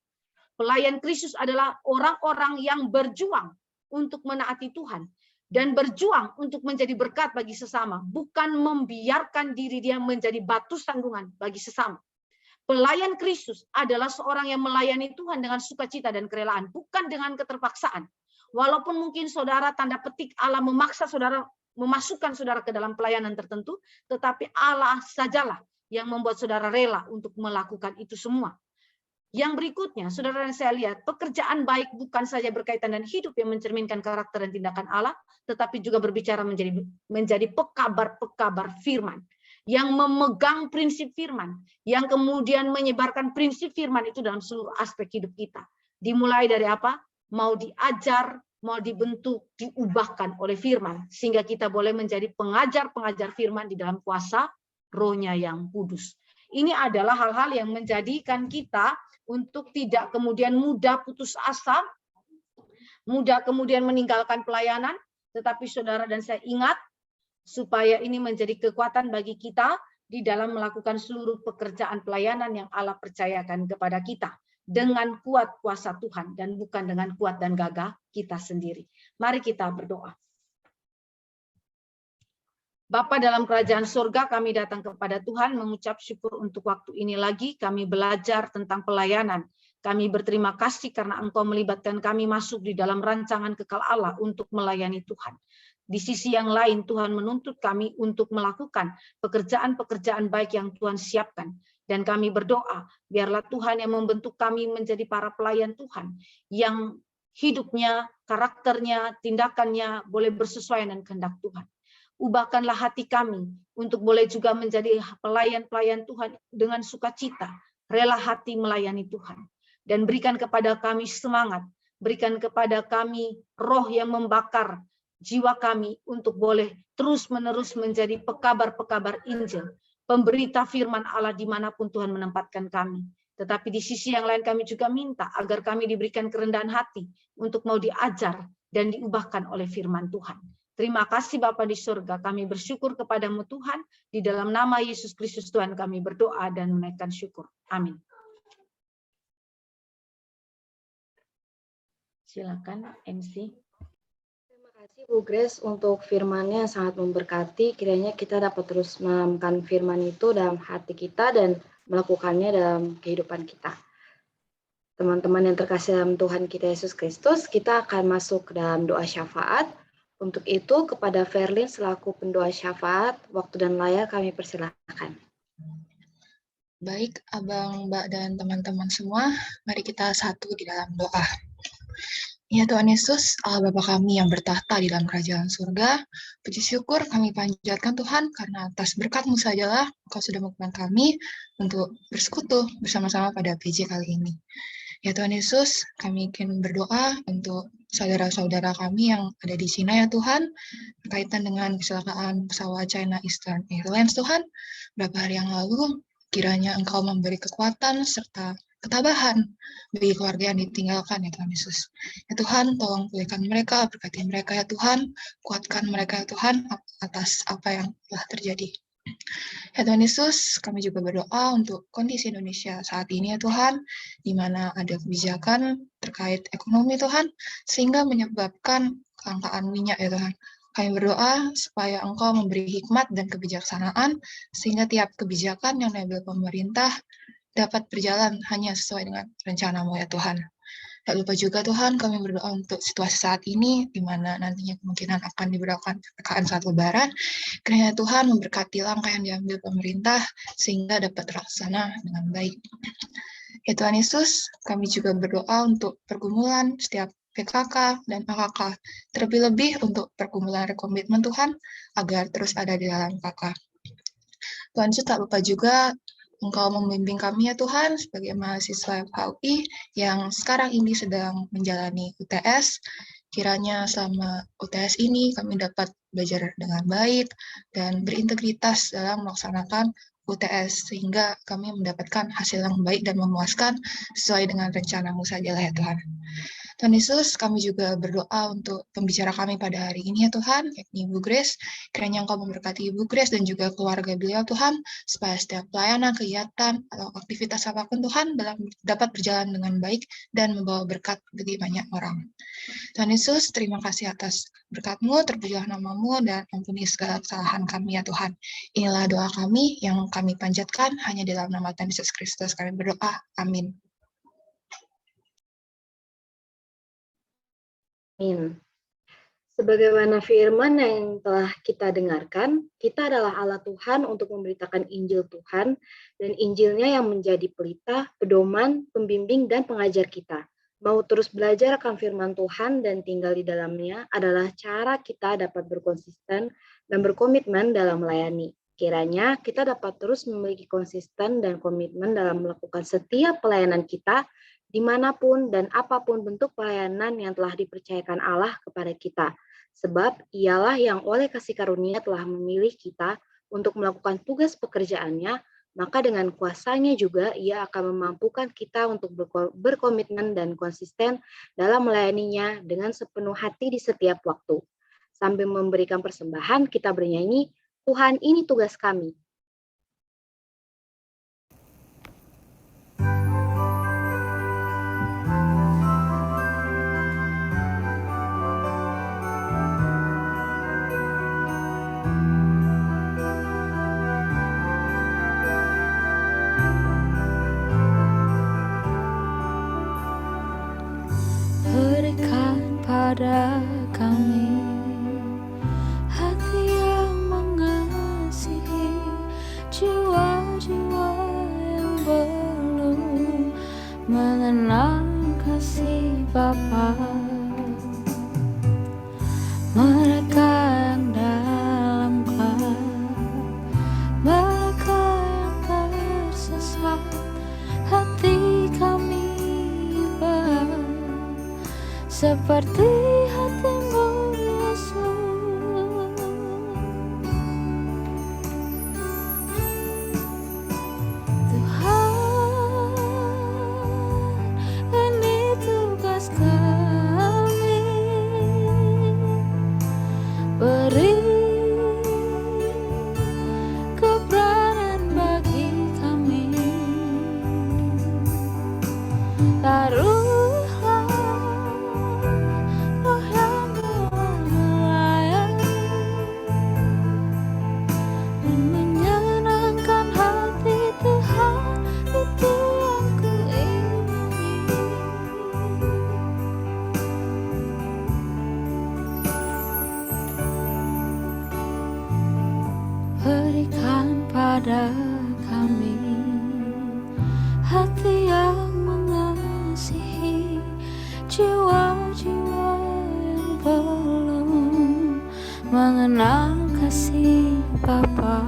Pelayan Kristus adalah orang-orang yang berjuang untuk menaati Tuhan. Dan berjuang untuk menjadi berkat bagi sesama. Bukan membiarkan diri dia menjadi batu sandungan bagi sesama. Pelayan Kristus adalah seorang yang melayani Tuhan dengan sukacita dan kerelaan. Bukan dengan keterpaksaan. Walaupun mungkin saudara tanda petik Allah memaksa saudara, memasukkan saudara ke dalam pelayanan tertentu, tetapi Allah sajalah yang membuat saudara rela untuk melakukan itu semua. Yang berikutnya, saudara dan saya lihat, pekerjaan baik bukan saja berkaitan dengan hidup yang mencerminkan karakter dan tindakan Allah, tetapi juga berbicara menjadi pekabar-pekabar firman, yang memegang prinsip firman, yang kemudian menyebarkan prinsip firman itu dalam seluruh aspek hidup kita. Dimulai dari apa? Mau diajar, mau dibentuk, diubahkan oleh firman, sehingga kita boleh menjadi pengajar-pengajar firman di dalam kuasa Roh-Nya yang kudus. Ini adalah hal-hal yang menjadikan kita untuk tidak kemudian mudah putus asa, mudah kemudian meninggalkan pelayanan, tetapi saudara dan saya ingat, supaya ini menjadi kekuatan bagi kita di dalam melakukan seluruh pekerjaan pelayanan yang Allah percayakan kepada kita, dengan kuat kuasa Tuhan, dan bukan dengan kuat dan gagah kita sendiri. Mari kita berdoa. Bapa dalam kerajaan surga, kami datang kepada Tuhan mengucap syukur untuk waktu ini lagi. Kami belajar tentang pelayanan. Kami berterima kasih karena Engkau melibatkan kami masuk di dalam rancangan kekal Allah untuk melayani Tuhan. Di sisi yang lain, Tuhan menuntut kami untuk melakukan pekerjaan-pekerjaan baik yang Tuhan siapkan. Dan kami berdoa, biarlah Tuhan yang membentuk kami menjadi para pelayan Tuhan, yang hidupnya, karakternya, tindakannya boleh bersesuaian dengan kehendak Tuhan. Ubahkanlah hati kami untuk boleh juga menjadi pelayan-pelayan Tuhan dengan sukacita, rela hati melayani Tuhan. Dan berikan kepada kami semangat, berikan kepada kami roh yang membakar jiwa kami untuk boleh terus-menerus menjadi pekabar-pekabar Injil, pemberita firman Allah dimanapun Tuhan menempatkan kami. Tetapi di sisi yang lain kami juga minta agar kami diberikan kerendahan hati untuk mau diajar dan diubahkan oleh firman Tuhan. Terima kasih Bapa di surga, kami bersyukur kepadamu Tuhan, di dalam nama Yesus Kristus Tuhan kami berdoa dan menaikkan syukur. Amin. Silakan MC.
Terima kasih Bu Grace untuk firman-Nya yang sangat memberkati. Kiranya kita dapat terus menanamkan firman itu dalam hati kita dan melakukannya dalam kehidupan kita. Teman-teman yang terkasih dalam Tuhan kita Yesus Kristus, kita akan masuk ke dalam doa syafaat. Untuk itu, kepada Verlin selaku pendoa syafaat, waktu dan layar kami persilahkan.
Baik, Abang, Mbak, dan teman-teman semua, mari kita satu di dalam doa. Ya Tuhan Yesus, Allah Bapa kami yang bertahta di dalam kerajaan surga, puji syukur kami panjatkan Tuhan, karena atas berkat-Mu sajalah Engkau sudah membuat kami untuk bersekutu bersama-sama pada PJ kali ini. Ya Tuhan Yesus, kami ingin berdoa untuk saudara-saudara kami yang ada di Cina ya Tuhan, berkaitan dengan kecelakaan pesawat China Eastern Airlines Tuhan, beberapa hari yang lalu, kiranya Engkau memberi kekuatan serta ketabahan bagi keluarga yang ditinggalkan ya Tuhan Yesus. Ya Tuhan, tolong pulihkan mereka, berkati mereka ya Tuhan, kuatkan mereka ya Tuhan atas apa yang telah terjadi. Ya Tuhan Yesus, kami juga berdoa untuk kondisi Indonesia saat ini ya Tuhan, di mana ada kebijakan terkait ekonomi Tuhan, sehingga menyebabkan kelangkaan minyak ya Tuhan. Kami berdoa supaya Engkau memberi hikmat dan kebijaksanaan, sehingga tiap kebijakan yang diambil pemerintah dapat berjalan hanya sesuai dengan rencana-Mu ya Tuhan. Tak lupa juga Tuhan, kami berdoa untuk situasi saat ini, di mana nantinya kemungkinan akan diberlakukan PPKM saat Lebaran. Kiranya Tuhan memberkati langkah yang diambil pemerintah, sehingga dapat terlaksana dengan baik. Ya Tuhan Yesus, kami juga berdoa untuk pergumulan setiap PKK dan AKK, terlebih-lebih untuk pergumulan rekomitmen Tuhan, agar terus ada di dalam KK. Tuhan Yesus, tak lupa juga Engkau membimbing kami ya Tuhan sebagai mahasiswa FHUI yang sekarang ini sedang menjalani UTS. Kiranya selama UTS ini kami dapat belajar dengan baik dan berintegritas dalam melaksanakan UTS sehingga kami mendapatkan hasil yang baik dan memuaskan sesuai dengan rencana-Mu sajalah ya Tuhan. Tuhan Yesus, kami juga berdoa untuk pembicara kami pada hari ini ya Tuhan, yakni Ibu Grace. Kiranya Engkau memberkati Ibu Grace dan juga keluarga beliau Tuhan, supaya setiap pelayanan, kegiatan, atau aktivitas apapun Tuhan dapat berjalan dengan baik dan membawa berkat bagi banyak orang. Tuhan Yesus, terima kasih atas berkat-Mu, terpujilah nama-Mu, dan ampuni segala kesalahan kami ya Tuhan. Inilah doa kami yang kami panjatkan hanya dalam nama Tuhan Yesus Kristus kami berdoa. Amin.
Amin. Sebagaimana firman yang telah kita dengarkan, kita adalah alat Tuhan untuk memberitakan Injil Tuhan, dan Injilnya yang menjadi pelita, pedoman, pembimbing, dan pengajar kita. Mau terus belajar akan firman Tuhan dan tinggal di dalamnya adalah cara kita dapat berkonsisten dan berkomitmen dalam melayani. Kiranya kita dapat terus memiliki konsisten dan komitmen dalam melakukan setiap pelayanan kita, dimanapun dan apapun bentuk pelayanan yang telah dipercayakan Allah kepada kita. Sebab ialah yang oleh kasih karunia telah memilih kita untuk melakukan tugas pekerjaannya, maka dengan kuasanya juga ia akan memampukan kita untuk berkomitmen dan konsisten dalam melayaninya dengan sepenuh hati di setiap waktu. Sambil memberikan persembahan, kita bernyanyi, Tuhan ini tugas kami.
Berikan pada kami hati yang mengasihi, jiwa-jiwa yang belum mengenal kasih Bapa. Mereka yang dalam gelap, mereka yang tersesat, hati kami seperti hati-Mu Yesus. Tuhan, ini tugas kami. Beri keberanian bagi kami. Taruh berikan pada kami hati yang mengasihi, jiwa-jiwa yang belum mengenal kasih Bapa.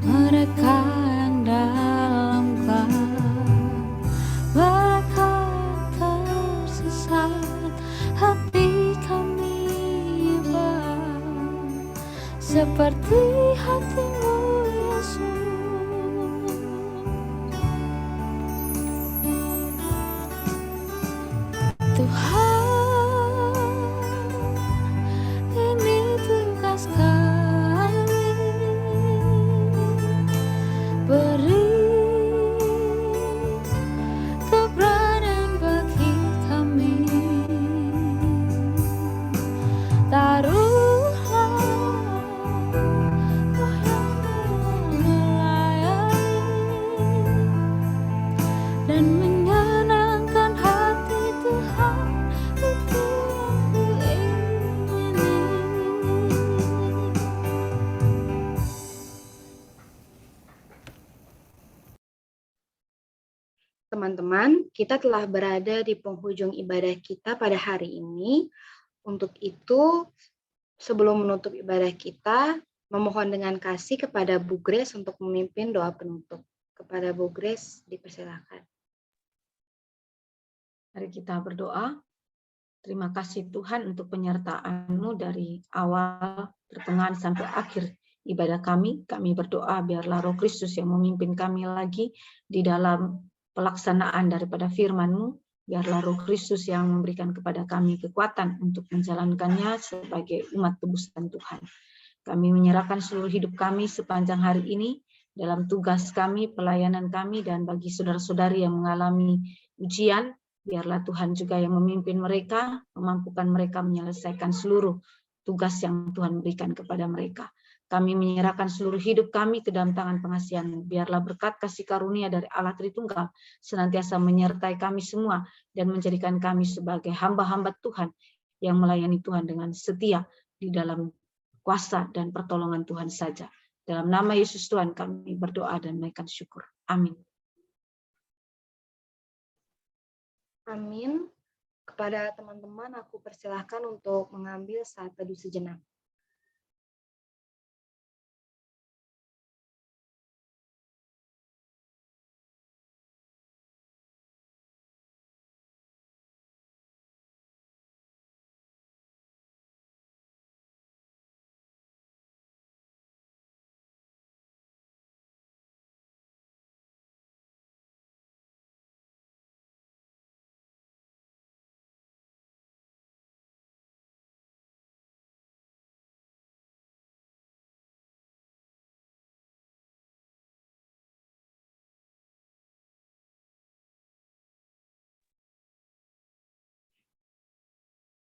Mereka yang dalam gelap, mereka yang tersesat, hati kami seperti hati-Mu Yesus. Tuhan, ini tugas kami. Beri keberanian bagi kami. Taruh dan menyenangkan hati Tuhan, itu yang kuingini.
Teman-teman, kita telah berada di penghujung ibadah kita pada hari ini. Untuk itu, sebelum menutup ibadah kita, memohon dengan kasih kepada Bu Grace untuk memimpin doa penutup. Kepada Bu Grace, dipersilakan.
Mari kita berdoa. Terima kasih Tuhan untuk penyertaan-Mu dari awal, pertengahan, sampai akhir ibadah kami. Kami berdoa biarlah Roh Kristus yang memimpin kami lagi di dalam pelaksanaan daripada firman-Mu. Biarlah Roh Kristus yang memberikan kepada kami kekuatan untuk menjalankannya sebagai umat tebusan Tuhan. Kami menyerahkan seluruh hidup kami sepanjang hari ini dalam tugas kami, pelayanan kami, dan bagi saudara-saudari yang mengalami ujian, biarlah Tuhan juga yang memimpin mereka, memampukan mereka menyelesaikan seluruh tugas yang Tuhan berikan kepada mereka. Kami menyerahkan seluruh hidup kami ke dalam tangan pengasihan. Biarlah berkat kasih karunia dari Allah Tritunggal senantiasa menyertai kami semua dan menjadikan kami sebagai hamba-hamba Tuhan yang melayani Tuhan dengan setia di dalam kuasa dan pertolongan Tuhan saja. Dalam nama Yesus Tuhan kami berdoa dan menaikkan syukur. Amin.
Amin. Kepada teman-teman aku persilahkan untuk mengambil saat teduh sejenak.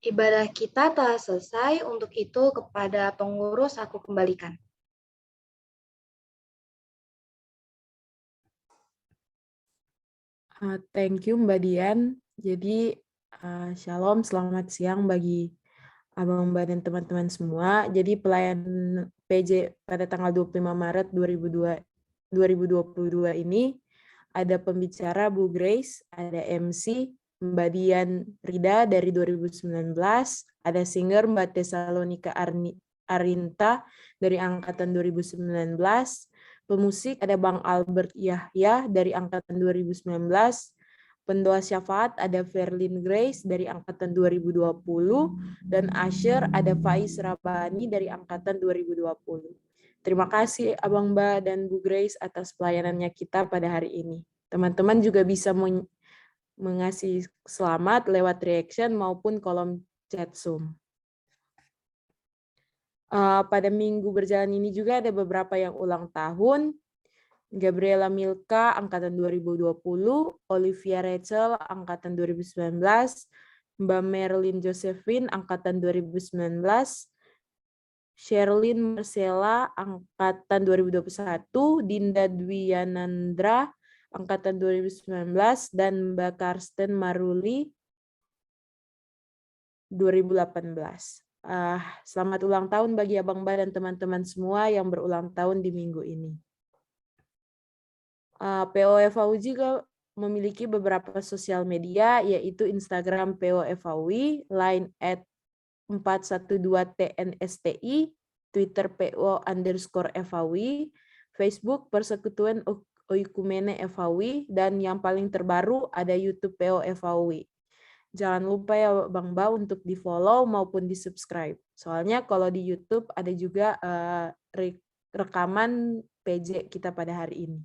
Ibadah kita telah selesai, untuk itu kepada pengurus aku kembalikan.
Thank you Mbak Dian. Jadi shalom, selamat siang bagi Abang Mbak dan teman-teman semua. Jadi pelayanan PJ pada tanggal 25 Maret 2022 ini ada pembicara Bu Grace, ada MC Mbak Dian Rida dari 2019, ada singer Mbak Tesalonika Arinta dari angkatan 2019, pemusik ada Bang Albert Yahya dari angkatan 2019, pendoa syafaat ada Verlin Grace dari angkatan 2020, dan Asher ada Faiz Rabani dari angkatan 2020. Terima kasih Abang Mbak dan Bu Grace atas pelayanannya kita pada hari ini. Teman-teman juga bisa mengasih selamat lewat reaction maupun kolom chat Zoom. Pada minggu berjalan ini juga ada beberapa yang ulang tahun. Gabriela Milka, angkatan 2020, Olivia Rachel, angkatan 2019, Mbak Merlin Josephine, angkatan 2019, Sherlyn Marcella, angkatan 2021, Dinda Dwiyanandra, angkatan 2019, dan Mbak Karsten Maruli, 2018. Selamat ulang tahun bagi Abang Mbak dan teman-teman semua yang berulang tahun di minggu ini. POFAU juga memiliki beberapa sosial media, yaitu Instagram POFAUI, Line @412TNSTI, Twitter PO_FAUI, Facebook Persekutuan Oikumene FAUI, dan yang paling terbaru ada YouTube POFAUI. Jangan lupa ya Bang Ba untuk di-follow maupun di-subscribe. Soalnya kalau di YouTube ada juga rekaman PJ kita pada hari ini.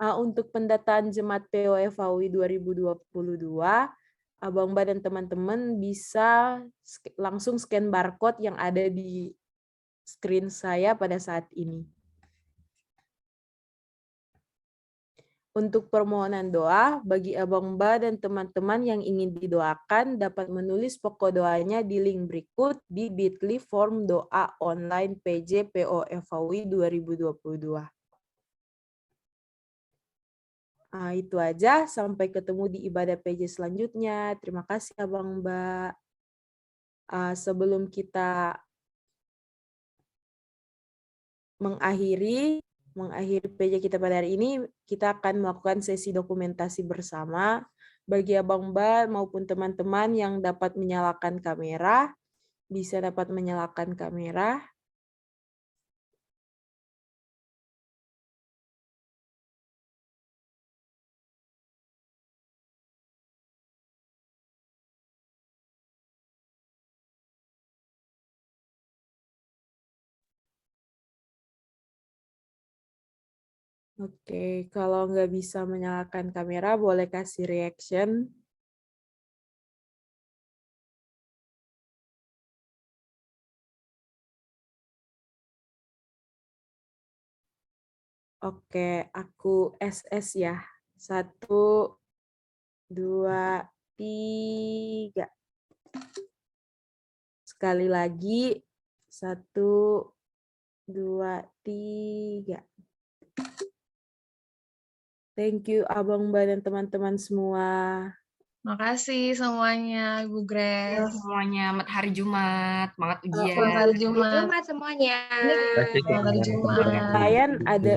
Untuk pendataan Jemaat POFAUI 2022, Abang Ba dan teman-teman bisa langsung scan barcode yang ada di screen saya pada saat ini. Untuk permohonan doa, bagi Abang Ba dan teman-teman yang ingin didoakan dapat menulis pokok doanya di link berikut di bit.ly form doa online PJ POFAUI 2022. Itu aja, sampai ketemu di ibadah PJ selanjutnya. Terima kasih Abang Mbak. Sebelum kita mengakhiri PJ kita pada hari ini, kita akan melakukan sesi dokumentasi bersama. Bagi Abang Mbak maupun teman-teman yang dapat menyalakan kamera, bisa dapat menyalakan kamera. Oke, kalau nggak bisa menyalakan kamera, boleh kasih reaction. Oke, aku SS ya. 1, 2, 3. Sekali lagi. 1, 2, 3. Thank you Abang Mbak dan teman-teman semua.
Makasih semuanya, Ibu Grace.
Semuanya, selamat hari Jumat, semangat ujian.
Selamat hari Jumat.
Jumat semuanya.
Selamat hari Jumat.
Kalian ada